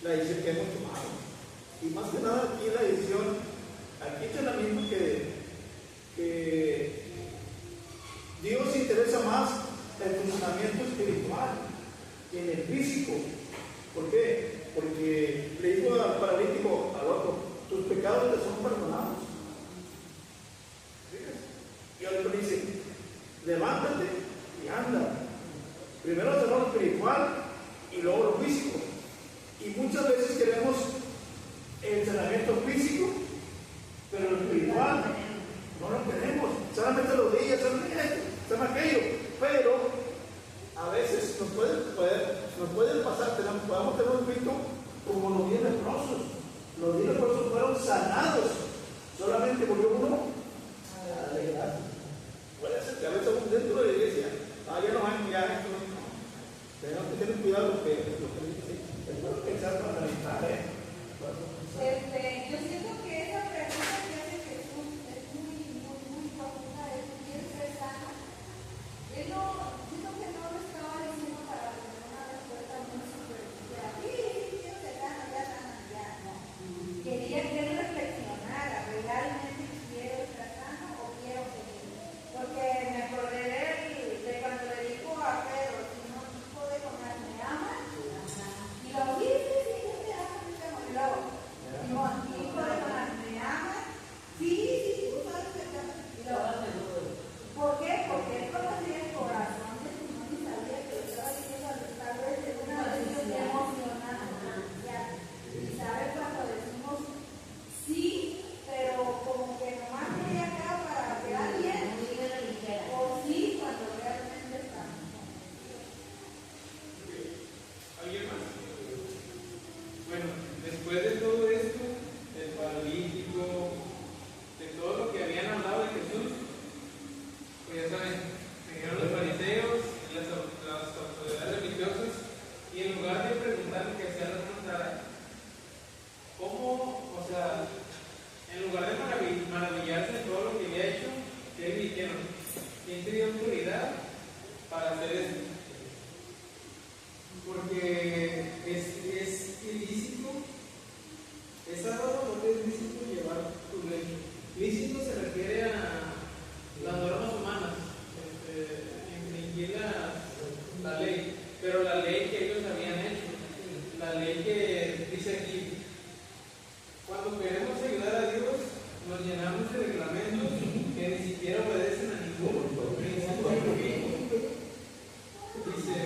la decisión que hemos tomado. Y más que nada aquí la decisión, aquí está la misma que Dios se interesa más en el funcionamiento espiritual que en el físico. ¿Por qué? Porque le dijo al paralítico, al otro, tus pecados te son perdonados. Y al otro dice, levántate y anda. Primero hacemos lo espiritual y luego lo físico. Y muchas veces queremos el entrenamiento físico, pero lo espiritual no lo queremos. Solamente los días, solamente esto, solamente aquello. Pero a veces nos pueden pasar, podemos tener un espíritu como los 10 leprosos. Los 10 leprosos fueron sanados. Solamente volvió uno a alegrar. Puede ser que a veces dentro de la iglesia, ya no hay, ya esto no. Tenemos que tener cuidado lo que dice. Tenemos que pensar para analizar, Yo siento que esa pregunta que hace Jesús es muy profunda, es ¿quieres ser sano? Él no, siento que no lo estaba diciendo para tener una respuesta muy superficial. Sí, quiero ser sano, ya, no. Quería que él reflexionara, ¿realmente quiero estar sano o quiero seguir? Porque me acordé de cuando le dijo a Pedro, si no hijo de Jonás, ¿me amas? Y lo dice, sí, yo te amo, y luego, Simón, hijo de Jonás, ¿me amas? Sí, tú sabes que te amo. Y luego, ¿por qué? Porque él conocía el corazón de Simón y sabía que lo estaba diciendo tal vez de una vez emocionada. Y sabe cuando decimos sí, pero como que nomás quería acá para quedar bien, o sí cuando realmente estamos. ¿Alguien más? Bueno, después de todo esto, del paralítico, de todo lo que habían hablado de Jesús, pues ya saben, vinieron los fariseos, las autoridades religiosas, y en lugar de preguntarle que hacían la pregunta, ¿cómo? O sea, en lugar de maravillarse de todo lo que había hecho, ¿qué le dijeron? ¿Quién te dio autoridad para hacer eso? Porque es ilícito, es sábado, no es lícito llevar tu ley. Lícito se refiere a las normas humanas, infringir la ley, pero la ley que ellos habían hecho, la ley que dice aquí, cuando queremos ayudar a Dios, nos llenamos de reglamentos que ni siquiera obedecen a ningún principio divino. Dice,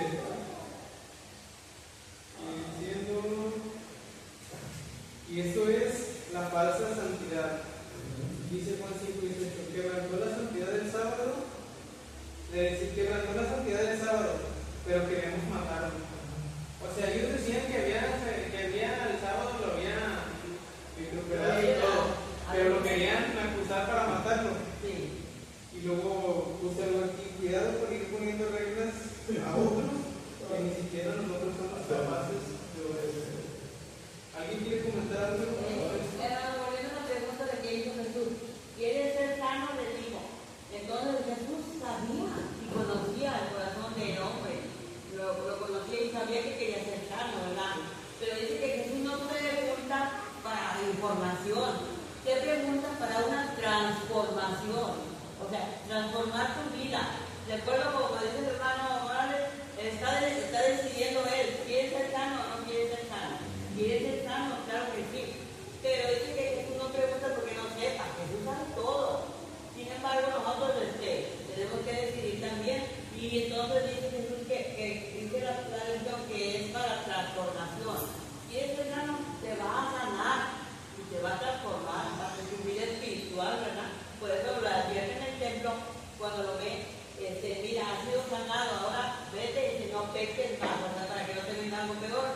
y esto es la falsa santidad. Dice Juan 5:18, quebrantó la santidad del sábado, quebrantó la santidad del sábado, pero queremos matarlo. O sea, ellos decían que había el sábado lo había vituperado y todo, pero lo querían acusar para matarlo. Y luego puse algo aquí, cuidado por ir poniendo reglas a otros que ni siquiera nosotros somos capaces de obedecer. ¿Alguien quiere comentar algo? Volviendo a la pregunta de que hizo Jesús, ¿quieres ser sano? Le dijo. Entonces Jesús sabía y conocía el corazón del hombre, lo conocía y sabía que quería ser sano, ¿verdad? Pero dice que Jesús no te pregunta para información, te pregunta para una transformación, o sea, transformar tu vida. De acuerdo como dice el hermano Morales, está decidiendo él, ¿quiere ser sano o no quiere ser sano? ¿Quiere ser sano? Claro que sí. Pero dice que Jesús no pregunta porque no sepa, Jesús sabe todo. Sin embargo, nosotros tenemos que decidir también. Y entonces dice Jesús que dice la lección que es para transformación. ¿Quieres ser sano? Te va a sanar y te va a transformar, va a ser tu vida espiritual, ¿verdad? Por eso lo advierte en el templo cuando lo ve. Mira, has sido sanado, ahora vete y si no peques más, ¿verdad? Para que no te venga algo peor.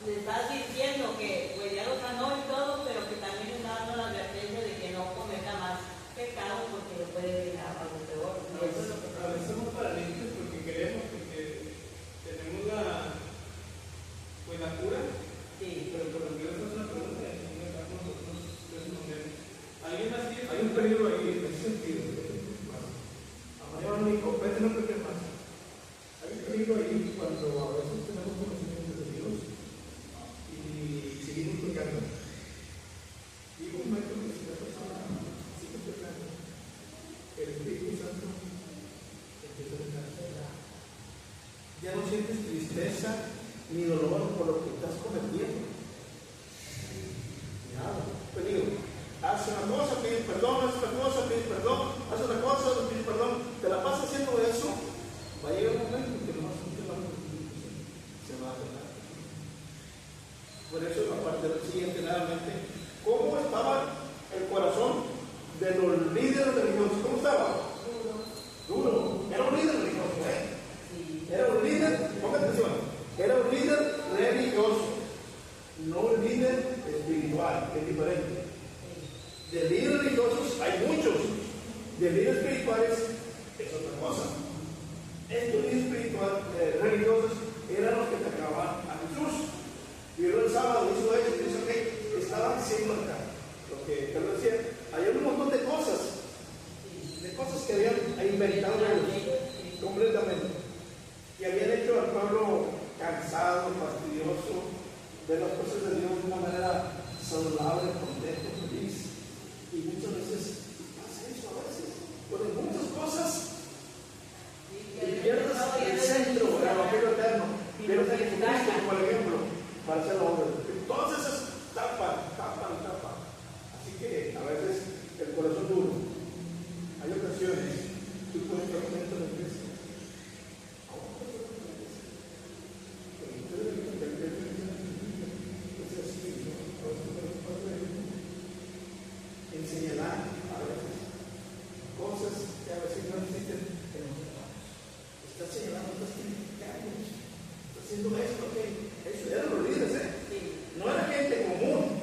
Le estás diciendo que pues ya lo sanó y todo, pero que también le está dando la advertencia de que no cometa más pecado porque le puede venir algo peor. A veces somos paralíticos porque queremos, porque tenemos la cura. Sí. Pero por lo que es una pregunta, y nosotros respondemos. ¿Alguien más quiere? Hay un peligro ahí en ese sentido. No peques más. Hay un peligro ahí cuando a veces tenemos conocimiento de Dios momento que si la persona sigue pecando, el Espíritu Santo empieza a encarcelar. Ya no sientes tristeza ni dolor por lo que estás cometiendo. Nada. Pues digo, hace una cosa, pides perdón, hace una cosa, pides perdón, hace una cosa, pides perdón, te la pasas haciendo eso, va a llegar un momento en que nomás se va a arreglar. Por eso la parte del siguiente, nuevamente, ¿cómo estaba el corazón de los líderes religiosos? ¿Cómo estaba? Duro. Era un líder religioso, Era un líder, ponga atención, era un líder religioso, no un líder espiritual, que es diferente. De líderes religiosos hay muchos, de líderes espirituales es otra cosa. Estos líderes religiosos eran los que atacaban a Jesús. Y el sábado hizo eso, dice que estaban haciendo acá. Lo que Pedro decía, hay un montón de cosas que habían inventado ellos, completamente. Y habían hecho al pueblo cansado, fastidioso, ver las cosas de Dios de una manera saludable, contento, feliz. Y muchas veces pasa eso a veces. Ponen muchas cosas y pierdes el centro, el evangelio eterno. Pierdes a Jesucristo, por ejemplo, para ser hombre. Entonces tapan. Así que a veces el corazón duro. Hay ocasiones, tú puedes estar dentro de la iglesia. Enseñarán a veces cosas que a veces no existen en los hermanos. Está señalando, está criticando, está haciendo esto, eso eran los líderes, No era gente común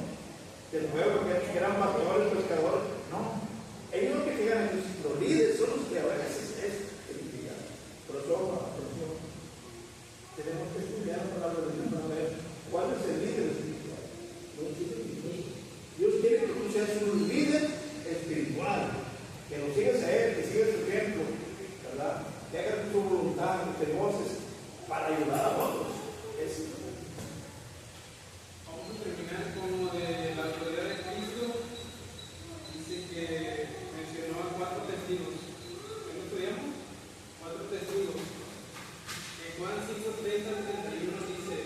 del pueblo que eran pastores, pescadores, no. Ellos lo que llegan, los líderes son los que a veces es criticar. Por eso, tenemos que estudiar la palabra de Dios para ver cuál es el líder espiritual. Dios quiere que tú seas un líder espiritual, que lo sigas a Él, que sigas su ejemplo, ¿verdad? Que hagas tu voluntad, que te goces para ayudar a otros. Vamos a terminar con lo de la autoridad de Cristo. Dice que mencionó a 4 testigos. ¿Qué lo estudiamos? 4 testigos. En Juan 5:30-31 dice: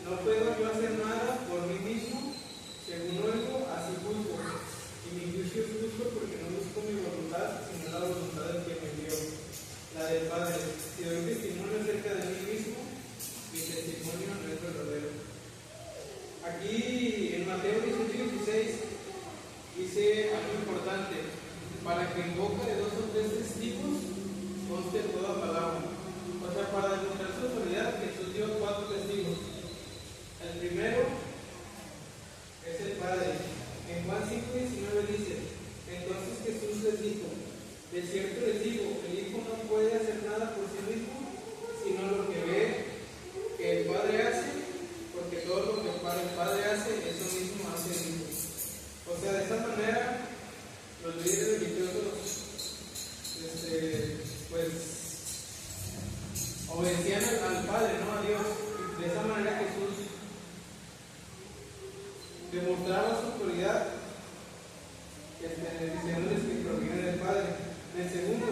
no puedo yo hacer nada por mí mismo, según oigo, así juzgo. Y mi juicio es justo porque no busco mi voluntad, sino la voluntad del que me envió, la del Padre. Si doy testimonio acerca de mí mismo, mi testimonio no es verdadero. Aquí en Mateo 18:16 dice algo importante: para que en boca de 2 o 3 testigos conste toda palabra. O sea, para demostrar su autoridad, Jesús dio 4 testigos. El primero es el Padre. En Juan 5:19 dice: entonces Jesús les dijo: de cierto les digo, el Hijo no puede hacer nada por sí mismo, sino lo que ve que el Padre hace, porque todo lo que el Padre hace, eso mismo hace el Hijo. O sea, de esa manera, los líderes religiosos, pues, obedecían al Padre, no a Dios. De esa manera Jesús demostraba su autoridad, diciéndoles que proviene del Padre. El segundo,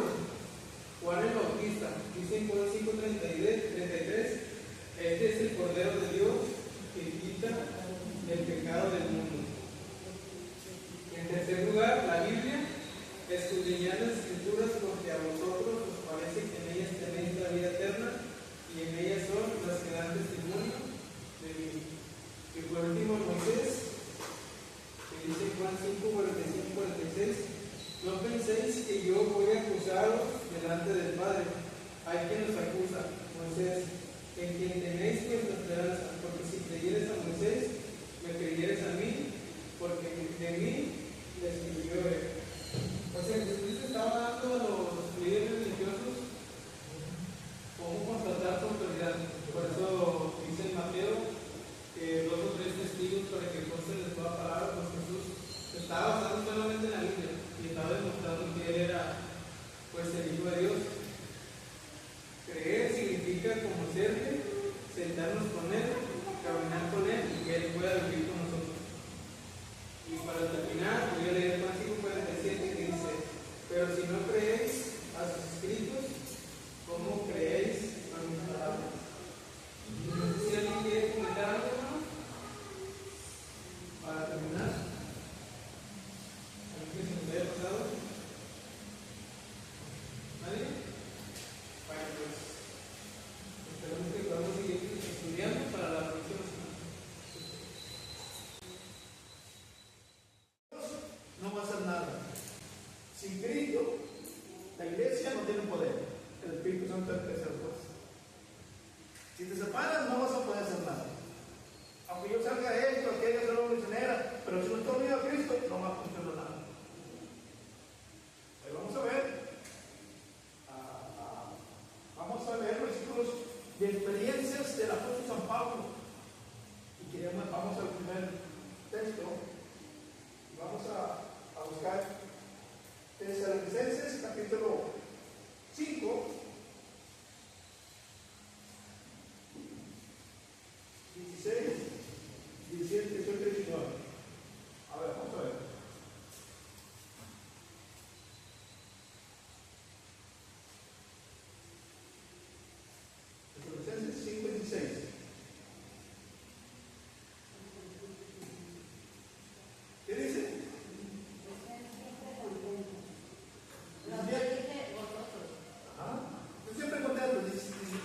Juan el Bautista, dice en Juan 5:33, este es el Cordero de Dios que quita el pecado del mundo. En tercer lugar, la Biblia: escudriñad las Escrituras porque a vosotros os parece que en ellas tenéis la vida eterna y en ellas son las que dan testimonio de mí. Y por último, Moisés, que dice en Juan 5:45-46: no penséis que yo voy a acusaros delante del Padre. Hay quien nos acusa, Moisés, en quien tenéis vuestra esperanza, porque si creyeres a Moisés, me creyeres a mí, porque de mí le escribió él. O sea, Jesús estaba dando a los líderes religiosos cómo constatar su autoridad. Por eso dice en Mateo que 2 o 3 testigos para que consten de toda palabra, pues Jesús estaba basando solamente en la Biblia y estaba demostrando que Él era, pues, el Hijo de Dios. Creer significa conocerle, sentarnos con Él, caminar con Él y que pero si no está unido a Cristo, no va a funcionar nada. Ahí vamos a ver, vamos a leer versículos de experiencias del apóstol San Pablo. Y vamos al primer texto, y vamos a buscar Tesalonicenses, capítulo 5, 16, 17, 18, 19. A ver, vamos a ver. Tesalonicenses 5, 16. ¿Qué dice? Lo que dice vosotros. Ajá. Yo siempre contento.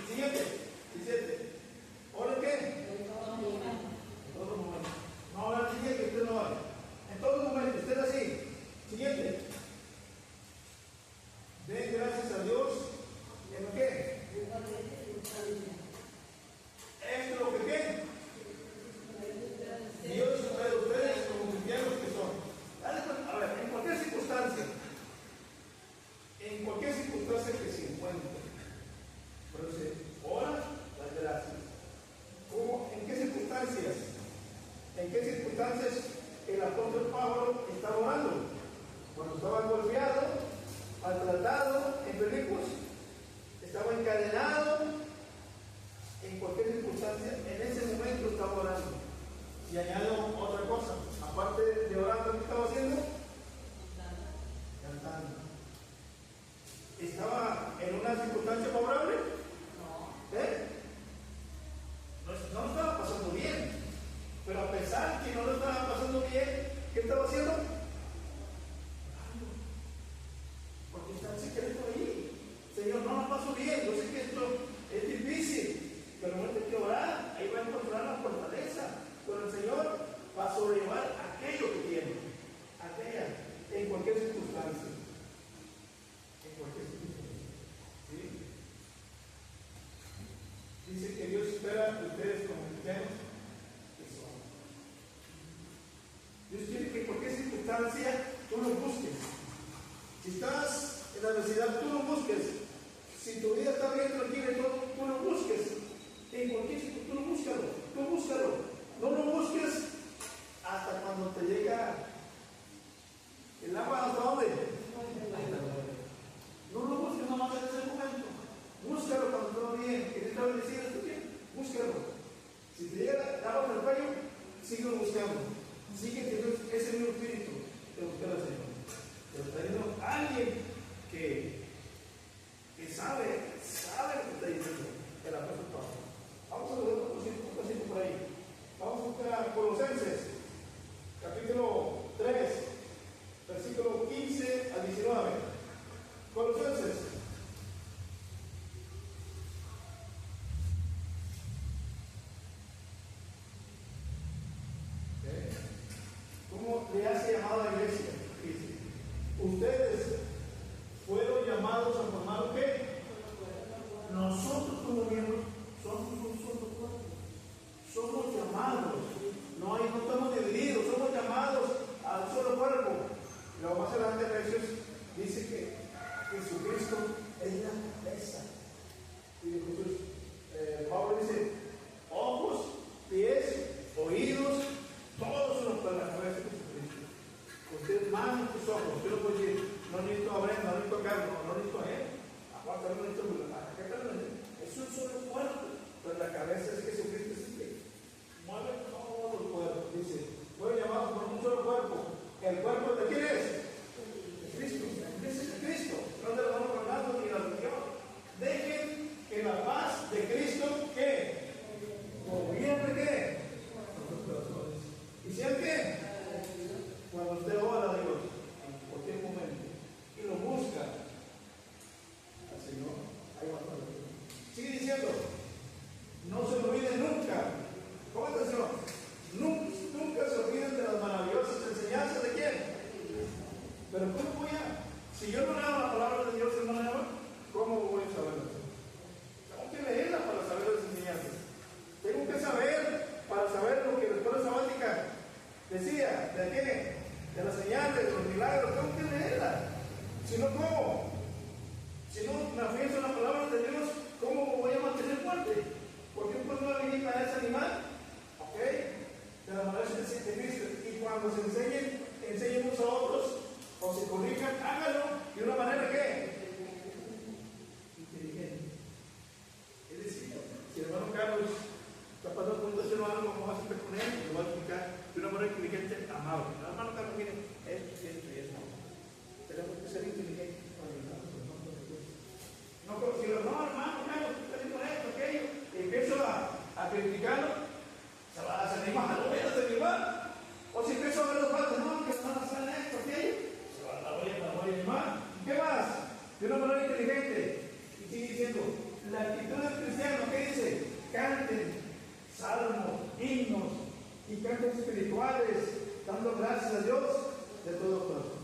Siguiente. 17. ¿Ahora qué? En todo momento. No ahora siguiente, usted no vale. En todo momento, usted así. Siguiente. Den gracias a Dios. ¿En qué? Esto es lo que qué. Dios para ustedes como cristianos que son. A ver, en cualquier circunstancia que se encuentre, pero dice, ora las gracias. ¿Cómo? ¿En qué circunstancias? ¿En qué circunstancias el apóstol Pablo estaba orando? Cuando estaba golpeado, maltratado en Filipos, estaba encadenado, en cualquier circunstancia, en ese momento estaba orando. Y añado otra cosa, aparte de orando, ¿qué estaba haciendo? Cantando. ¿Estaba en una circunstancia favorable? No. No lo estaba pasando bien. Pero a pesar que no lo estaba pasando bien, ¿qué estaba haciendo? Orando. Porque está el secreto ahí. Señor, no lo paso bien. Yo sé que esto es difícil, pero no hay que orar. Ahí va a encontrar la fortaleza. Pero el Señor va a sobrellevar aquello que tiene. En cualquier circunstancia. En cualquier circunstancia. ¿Sí? Dice que Dios espera de ustedes como cristianos que son. Dios quiere que en cualquier circunstancia tú lo busques. Si estás en la adversidad, tú lo busques. Si tu vida está bien tranquila, tú lo busques. En cualquier circunstancia, tú búscalo. No lo busques hasta cuando te llega el agua. ¿Hasta dónde? No lo busques nomás en ese momento. Búscalo cuando todo bien. Que te está bendecido, ¿está bien? Búscalo. Si te llega el agua en el cuello, sigue buscando. Sigue teniendo ese mismo espíritu de buscar al Señor. Pero está yendo alguien que sabe lo que está diciendo el apóstol Pablo. Vamos a ver un cosito por ahí. Vamos a buscar Colosenses, capítulo 3, versículo 15 al 19. Colosenses. ¿Cómo le hace llamado a la iglesia? Dice, ustedes de Cristo. Y cuando se enseñen unos a otros, o se corrijan, háganlo de una manera que inteligente. Es decir, si el hermano Carlos está pasando por una situación o algo, ¿cómo vas a estar con él? Lo va a explicar de una manera inteligente, amable. El hermano Carlos, mire, esto y esto. Tenemos que ser inteligentes para ayudarnos. No, pero si hermano Carlos, tú estás haciendo esto, aquello, y empiezo a criticarlo, se anima a lo voy a desanimar. O si empiezo a ver los faltas, no, que van a hacer esto, aquello, la voy a animar. ¿Qué más? De una manera inteligente. Y sigue diciendo, la actitud del cristiano, ¿qué dice? Canten salmos, himnos y cantos espirituales, dando gracias a Dios de todo corazón.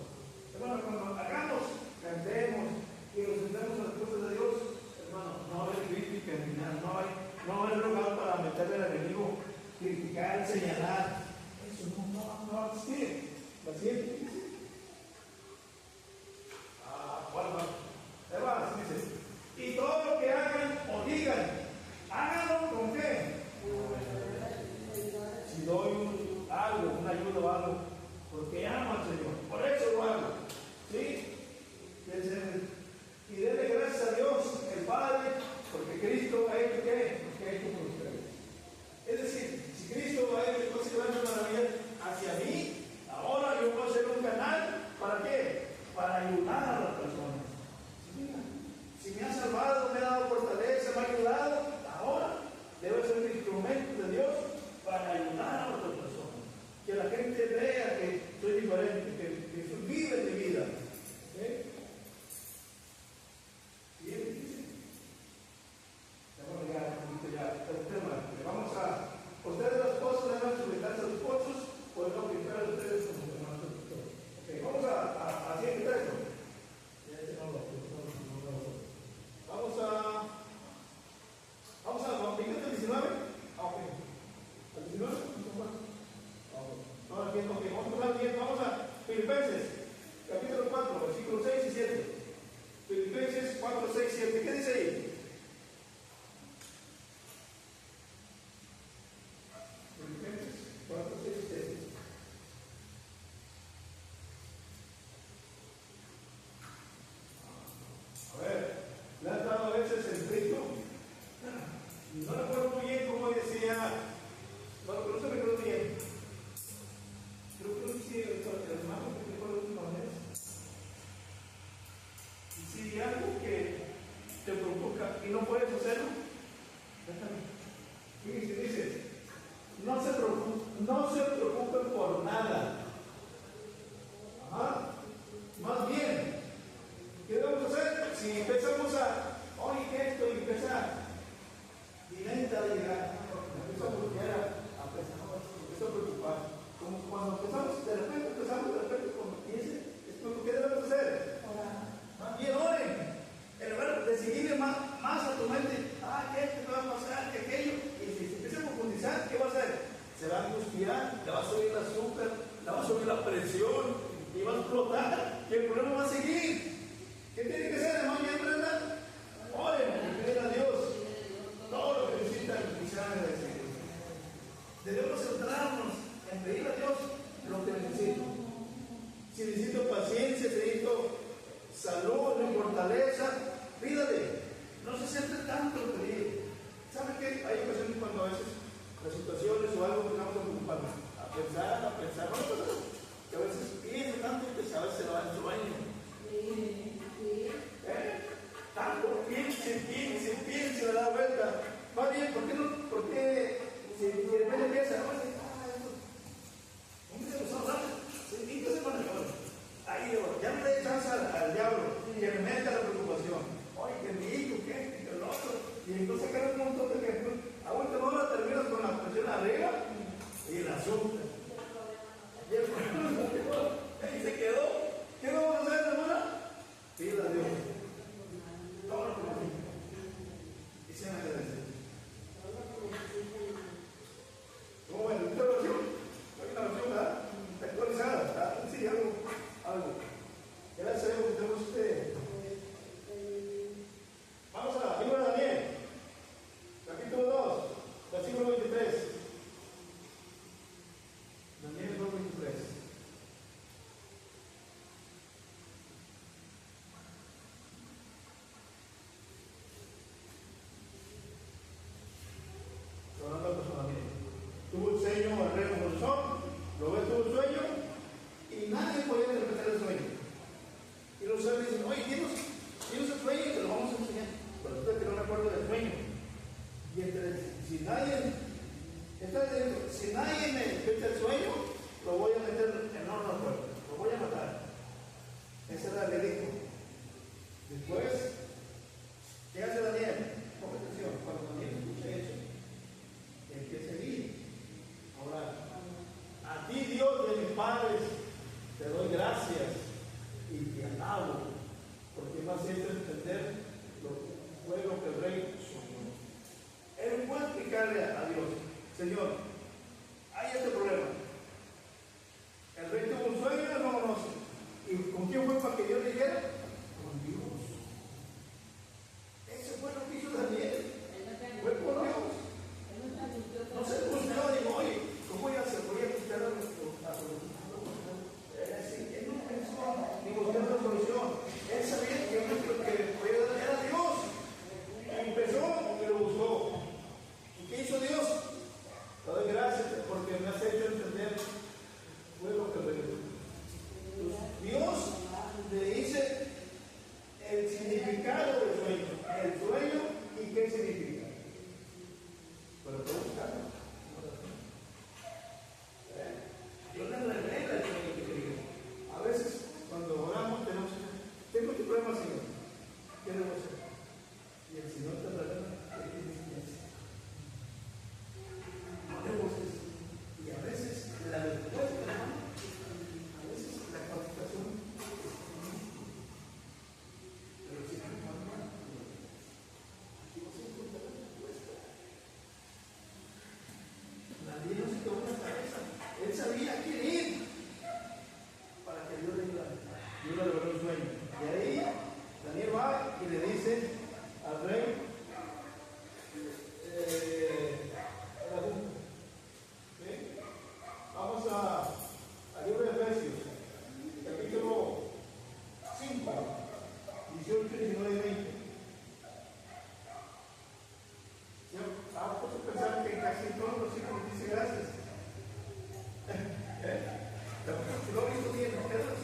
Hermano, cuando hagamos, cantemos y nos sentemos a las cosas de Dios, hermano, no hay crítica ni nada, no hay lugar para meterle al enemigo, criticar, señalar. Eso no va a existir. ¿La siguiente? Bueno, hermanos, dice, y todo lo que hagan o digan, háganlo con qué. Si doy algo, una ayuda o algo, porque amo al Señor, por eso lo hago. ¿Sí? Y denle gracias a Dios, el Padre, porque Cristo ha hecho ¿qué? Lo que ha hecho por ustedes. Es decir, si Cristo ha hecho cosas grandes maravillas hacia mí, ahora yo puedo ser un canal, ¿para qué? Para ayudar a las personas. Si me ha salvado, me ha dado fortaleza, me ha ayudado, ahora debe ser un instrumento de Dios para ayudar a otras personas. Que la gente vea que soy diferente, que soy vive de vida. Y él dice, vamos a llegar un poquito ya al tema. Vamos a, ustedes los esposos deben sujetarse a los esposos, pues no pintar a ustedes como hermanos. Okay, vamos a siguiente texto. Vamos a minuto 19. Ok. ¿Al 19? No, aquí, ok. Vamos a pasar bien. Vamos a Filipenses, capítulo 4, versículos 6 y 7. Filipenses 4, 6 y 7. ¿Qué dice ahí? Filipenses 4, 6 y 7. A ver, le han dado a veces el grito. No recuerdo muy bien cómo decía, bueno, pero no se me quedó bien. Creo que lo decía el hermano, que recuerdo de última vez. Y si algo que te provoca y no puedes hacerlo, fíjense, dice, no se preocupen por nada. Ajá. Más bien, ¿qué debemos hacer? Si empezamos oye, esto y empezar, directa de llegar, empezamos a preocupar. Como cuando empezamos, de repente, cuando piense, ¿qué debemos hacer? Más bien, oren. En lugar de seguirle más a tu mente, que esto va a pasar, que aquello, y si se empieza a profundizar, ¿qué va a hacer? Se va a angustiar, le va a subir el azúcar, le va a subir la presión, y va a explotar, y el problema va a seguir. ¿Qué tiene que hacer, hermano? ¿Ya aprendan? Oren y pedir a Dios todo lo que necesitan y se van a agradecer. Debemos centrarnos en pedir a Dios lo que necesito. Si necesito paciencia, si necesito salud, fortaleza, pídale. No se siente tanto el pedir. ¿Sabe qué? Hay ocasiones cuando a veces las situaciones o algo que estamos preocupados, a pensar, que a veces piensa tanto que a veces se va en su baño. Padre, te doy gracias y te alabo, porque me has hecho entender lo que fue lo que el rey soñó. Él puede explicarle a Dios, Señor, hay este problema. El rey tuvo un sueño y no lo conoce. ¿Y con quién fue para que Dios le dijera? Con Dios. Ese fue lo que hizo Daniel. Fue por Dios. No se buscaba, digo, oye, ¿cómo voy a hacer? Voy a buscar a nuestro él no pensó ni buscar una solución. Él sabía que lo que podía dar era Dios. Empezó y lo buscó. ¿Y qué hizo Dios? Te doy gracias porque me has hecho entender fue lo que Dios le dice el significado del sueño. El sueño y qué significa. Pero puedo buscarlo. Dios le revela el sueño que quería. A veces, cuando oramos, tengo este problema, Señor. ¿Qué debo hacer? Y el Señor te revela qué tienes que hacer. No debo hacer. Y a veces, la respuesta, a veces la cualificación pero si no, aquí no se encuentra la respuesta. Nadie nos quitó una cabeza. Él sabía quién ir para que Dios le reveló el sueño. Y ahí Daniel va y le dice al rey, vamos al libro de Efesios, capítulo 5, 18, 19 y 20. Vamos a pensar que casi todos los hijos dice gracias. Si lo he visto bien, gracias.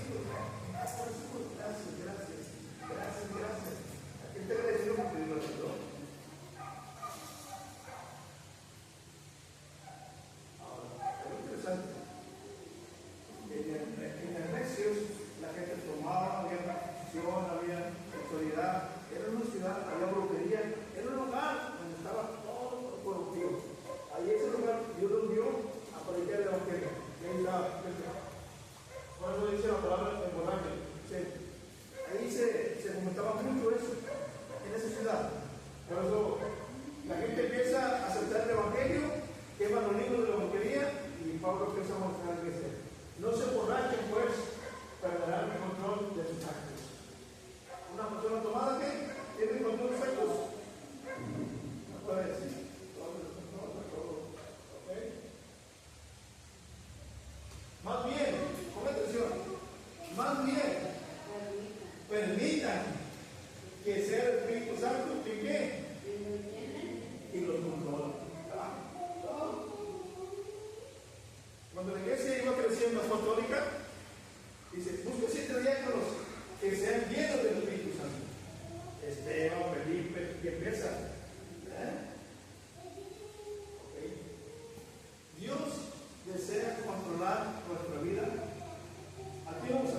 Aquí te agradecido porque Dios lo ayudó. Ahora, es interesante. En Efesios la gente tomaba, había prostitución, había sexualidad, era una ciudad, había brujería, era un lugar donde estaba todo corruptivo. Ahí ese lugar Dios lo envió a predicar el evangelio. Por eso dice la palabra emborraje. Ahí se comentaba mucho eso, en esa ciudad. Por eso la gente empieza a aceptar el evangelio, queman los libros de la brujería y Pablo empieza a mostrar que sea. No se emborrachen, pues, para ganar el control de sus actos. Una persona tomada que tiene control de sus actos. No puede decir. ¿Okay? Más bien, con atención, más bien, permitan que sea el Espíritu Santo que ¿qué? Y los controla. Cuando la iglesia iba creciendo apostólica, dice, busca 7 diáconos que sean llenos del Espíritu Santo. Esteban, Felipe, y empieza. Okay. Dios desea controlar nuestra vida. ¿A quién vamos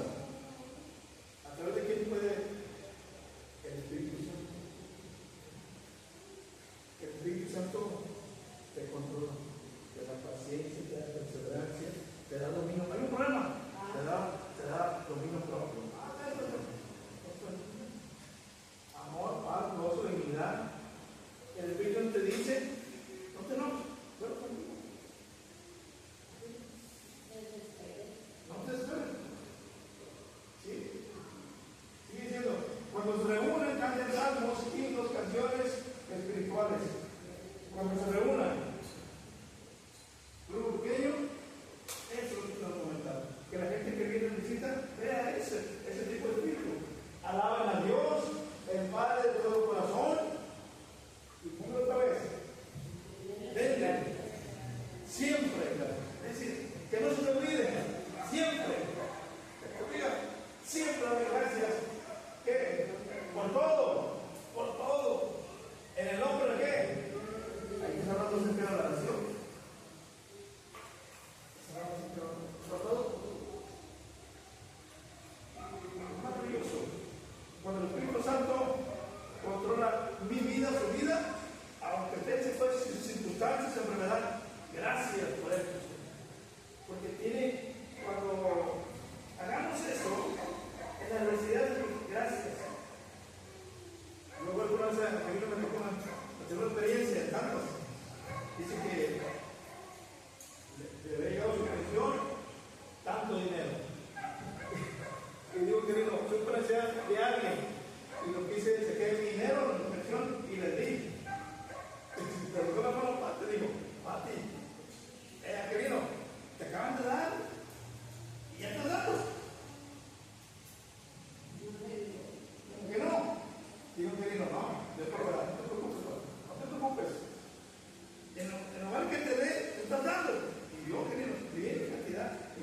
a través de quién puede? El Espíritu Santo. El Espíritu Santo te controla, te da paciencia, te da perseverancia, te da dominio. Hay un problema, te da dominio propio. Amor, paz, gozo, dignidad,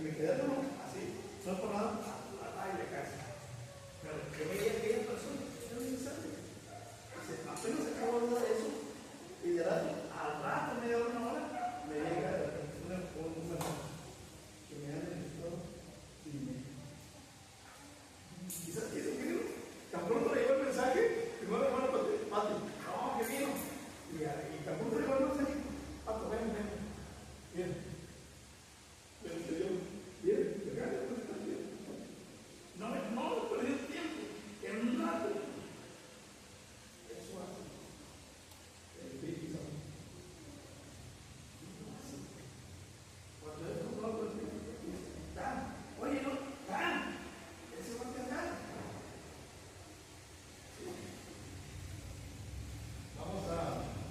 me quedé así, no por nada, a la casa. Pero yo veía que aquella persona era un instante. Apenas acabo de dar eso, y de rato, al rato, media hora, una hora, me llega una que me han registrado y ¿sabes qué digo? Tan pronto le llegó el mensaje, primero hermano Pati, no, que vino. Y tan pronto le llegó el mensaje, Pato, ven. Bien. Bien. No, perdí el tiempo. En un rato. Eso hace. El Espíritu Santo. Cuando es un loco, oye, no, ese va a quedar. Vamos a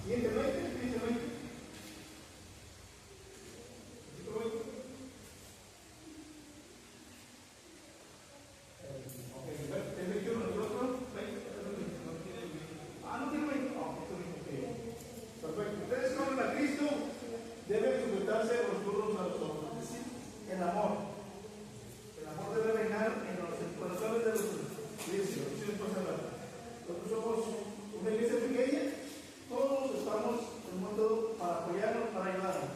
siguiente 20. No tiene 20. Perfecto. Ustedes comen a Cristo, deben sujetarse los unos a los otros. Es decir, el amor. El amor debe reinar en los corazones de los cristianos. Nosotros somos una iglesia pequeña, todos estamos en un mundo para apoyarnos, para ayudarnos.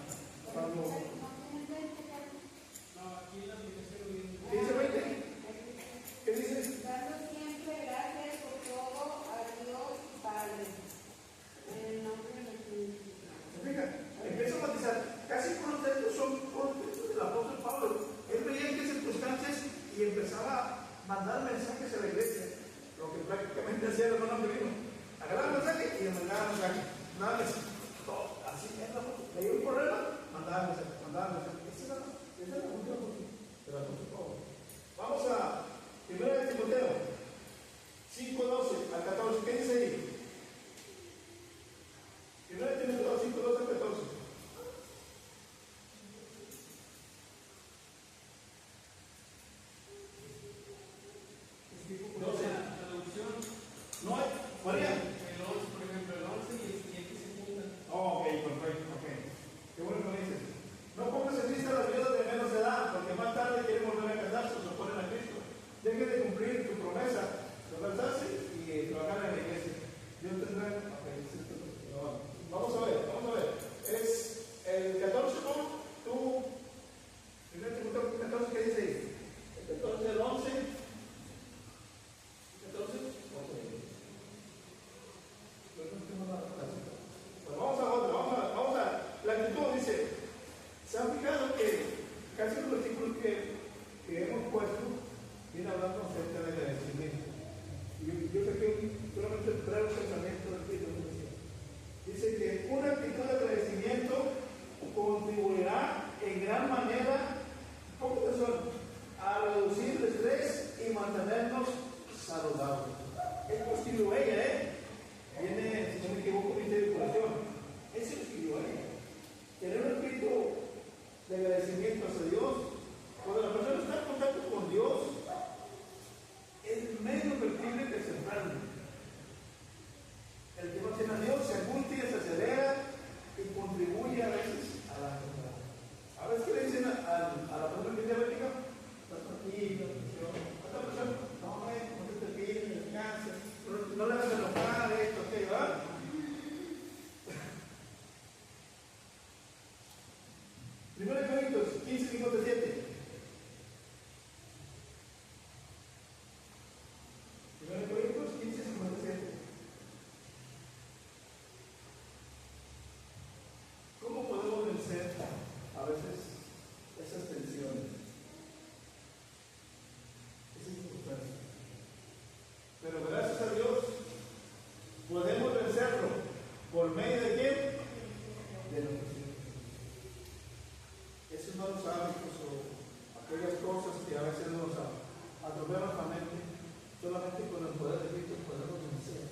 ¿Qué dice 20? ¿Qué dice? Dando siempre gracias por todo a Dios Padre. En el nombre de Jesús. Fíjate, empieza a matizar. Casi por los textos son por los textos del apóstol Pablo. Él veía en qué circunstancias y empezaba a mandar mensajes a la iglesia. Lo que prácticamente hacía el hermano Angelino. Agarraba el mensaje y le mandaba mensaje. Nada más. Así es la foto. Leía un problema, mandaba mensaje. Esa es la función del apóstol Pablo. Vamos a 1 Timoteo 5:12 al 14. ¿Qué dice ahí? 1 Timoteo 5:12 al 14. La traducción. No hay, María. El 11, por ejemplo, el 11 y el siguiente se juntan. Ok, perfecto, ok. Qué bueno que me dices. No pongas en lista a las viudas de menos edad, porque más tarde quieren volver a casarse o se oponen a Cristo. Dejen de cumplir tu promesa de casarse y trabajar en la iglesia. Dios tendrá. Ok, vamos a ver. Es el 14, ¿no? Tú. Primero Timoteo 14, ¿qué dice ahí? El 14, el 11. 14. Bueno, vamos a otra. La actitud dice, ¿se han fijado que casi los versículos que hemos puesto viene hablando acerca del agradecimiento? Yo saqué solamente el breve pensamiento del Espíritu Santo. Dice que una actitud de agradecimiento contribuirá en gran manera, ¿cómo te suena? A reducir el estrés y mantenernos saludables. Esto escribió ella, Viene, si no me equivoco, dice de curación. Eso lo escribió ella. Tener un espíritu de agradecimiento hacia Dios. Cuando la persona está en contacto con Dios, es menos factible que se enferme. El que no tiene a Dios se angustia, se acelera y contribuye a veces a la enfermedad. A veces, ¿qué le dicen a la persona que es diabética? Está tranquila, esta persona, no te pide, descansa, no le hagas enojar, esto, aquello, ¿verdad? Primero de Corintios 15:57. Primero de Corintios 15:57. ¿Cómo podemos vencer a veces esas tensiones? Es importante. Pero gracias a Dios podemos vencerlo. ¿Por medio de quién? De la oración. Esos malos hábitos o aquellas cosas que a veces nos atropelan la mente, solamente con el poder de Cristo podemos vencer.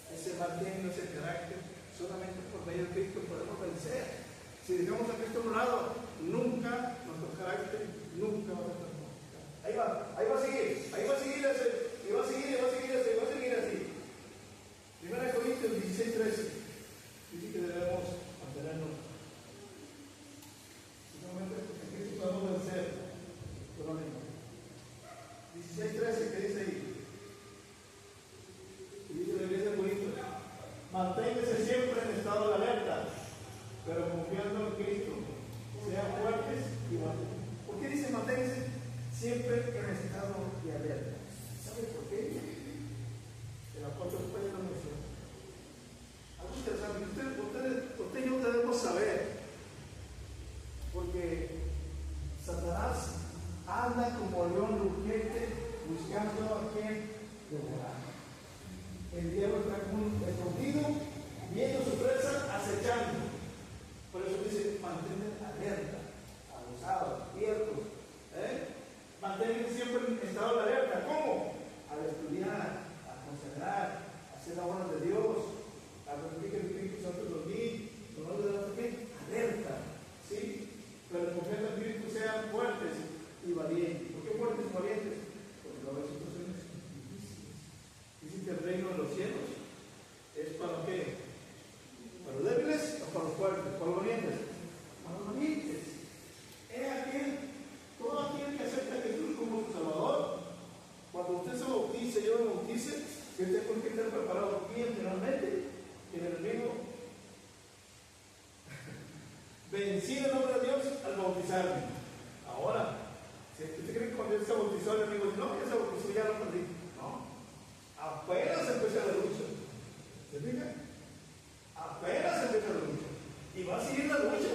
Ese mal genio, ese carácter, solamente por medio de Cristo podemos vencer. Si dejamos a Cristo a un lado, nunca nuestro carácter nunca va a transformar. Ahí va a seguir ese. Y va a seguir así. 1 Corintios 16:13 dice que debemos mantenernos. Solamente porque Cristo podemos vencer 16:13, ¿qué dice ahí? Y dice la iglesia de Corinto: manténganse siempre en estado de alerta, pero confiando en Cristo. Sean fuertes y valientes. ¿Por qué dice manténganse siempre en estado de alerta? ¿Sabe por qué? El apóstol Pedro lo menciona. Algo interesante. Usted y yo debemos saber, porque Satanás anda como león rugiente buscando a quien devorar. El diablo está escondido, viendo su presa, acechando. Por eso dice: mantener alerta, abusados, abiertos. Mantener siempre en estado de alerta. ¿Cómo? Al estudiar, a considerar, a hacer la obra de Dios, a permitir que el Espíritu Santo nos guíe, no le damos que alerta, ¿sí? Pero confiar en el Espíritu, sean fuertes y valientes. ¿Por qué fuertes y valientes? Porque va a haber situaciones difíciles. Dicen que el reino de los cielos es para qué? ¿Para los débiles o para los fuertes? ¿Para los valientes? Para los valientes. Todo aquel que acepta a Jesús como su Salvador, cuando usted se bautice, yo me bautice, que usted tiene que estar preparado bien finalmente, que el enemigo vencido el nombre de Dios al bautizarme. Ahora, si usted cree que cuando él se bautizó, el enemigo dice: no, ya se bautizó, ya lo perdí. No, apenas empieza la lucha. ¿Se fija? Apenas empieza la lucha. Y va a seguir la lucha.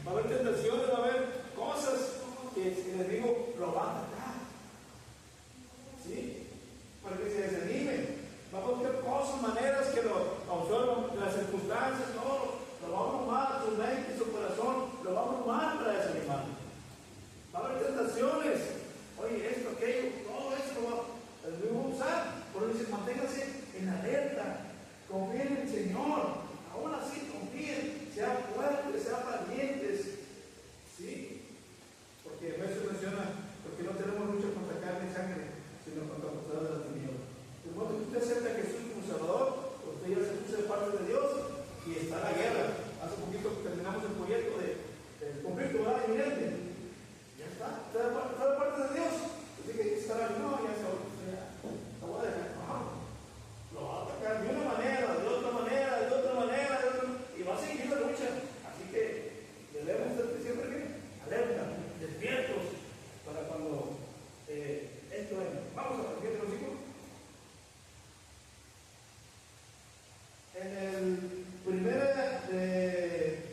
Va a haber tentaciones, va a haber cosas que el enemigo lo va a atacar. ¿Sí? Para que se desanimen. Va a buscar cosas, maneras que lo absorban, las circunstancias, todo. Lo va a brumar, su mente, su corazón, lo va a brumar para desanimar. Va a haber tentaciones. Oye, esto, aquello, todo eso lo va a usar. Por eso dice: manténganse en alerta, confíen en el Señor. Aún así, confíen, sean fuertes, sean valientes. ¿Sí? Porque a veces menciona: porque no tenemos lucha contra carne y sangre, sino contra los poderes de la tiniebla. De modo que usted acepta a Jesús como Salvador, usted ya se puso de parte de Dios y está en la guerra. Hace poquito terminamos el proyecto del conflicto inminente. Ya está de parte de Dios. Así que estará: no, ya se lo voy a dejar. No, lo va a atacar de una manera, de otra manera, de otra manera, y va a seguir la lucha. Así que debemos estar siempre alerta, despiertos, para cuando esto venga. Vamos a partir de los hijos. En el primera de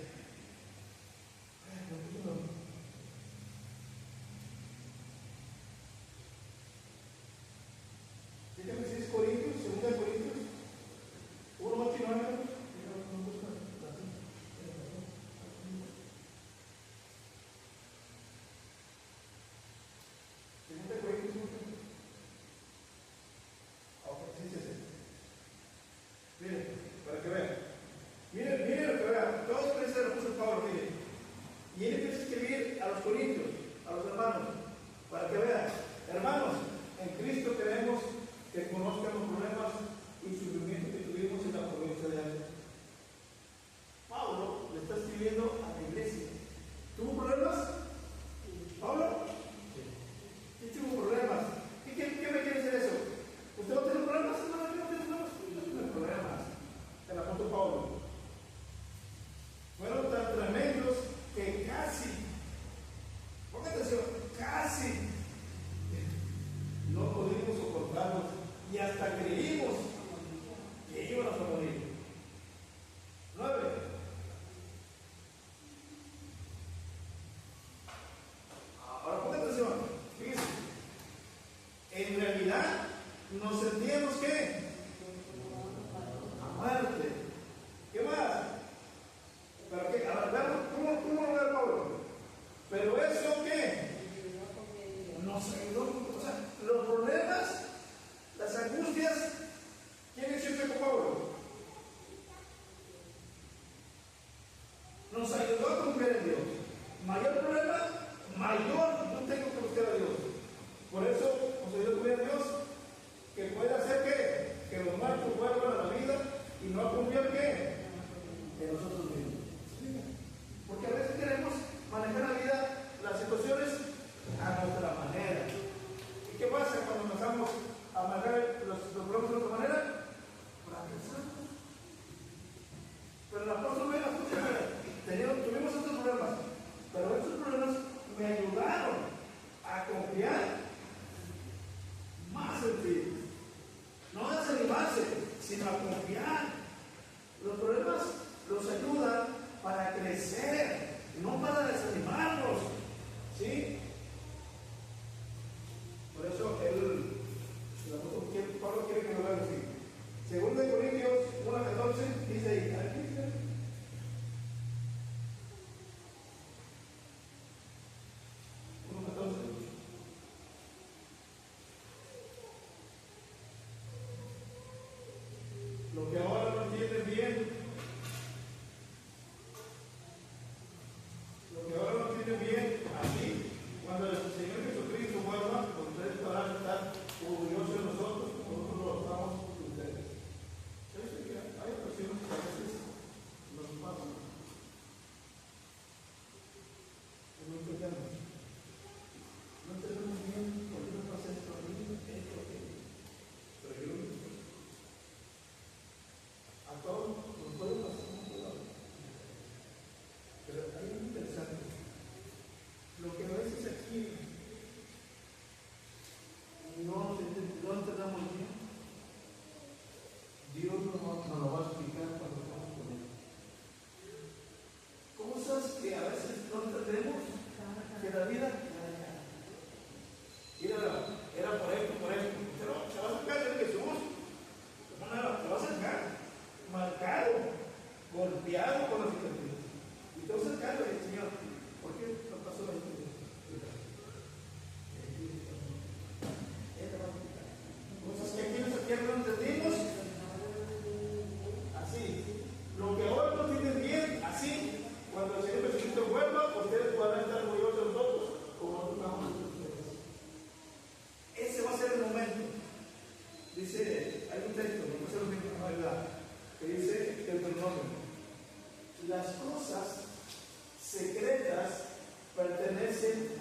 fíjame si es Corintios, 2 Corintios 1, 8 y 9. Miren, para que vean. Miren lo que vean. Todos ustedes se lo puso Pablo, miren. Y él empieza a escribir a los corintios, a los hermanos, para que vean. Hermanos, en Cristo queremos que conozcan los problemas y sufrimientos que tuvimos en la provincia de Asia. Pablo le está escribiendo a la iglesia. ¿Tuvo problemas? ¿Pablo? Sí. ¿Y tuvo problemas? ¿Y qué me quiere decir eso? ¿Usted no tiene problemas? No tiene problemas. El apóstol Pablo. Fueron tan tremendos que casi, ponga atención, casi no pudimos soportarlos y hasta creímos que íbamos a morir. 9. Ahora ponga atención, fíjense. En realidad nos sentíamos ¿qué? A muerte. ¿Qué más? ¿Pero qué? A ver, ¿cómo lo ve Pablo? ¿Pero eso qué? Nos ayudó. O sea, los problemas, las angustias, ¿quién existe con Pablo? Nos ayudó a confiar en Dios. Mayor problema, mayor no tengo que buscar a Dios. Por eso nos ayudó a confiar en Dios, que puede hacer que los muertos vuelvan a la vida y no a confiar en nosotros mismos. Porque a veces queremos manejar la vida, las situaciones a nuestra manera.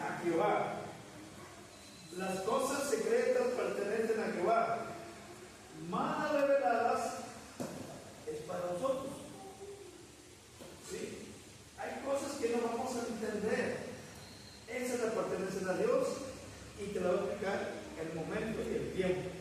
a Jehová. Las cosas secretas pertenecen a Jehová. Más reveladas es para nosotros. ¿Sí? Hay cosas que no vamos a entender. Esas le pertenecen a Dios y te la va a explicar el momento y el tiempo.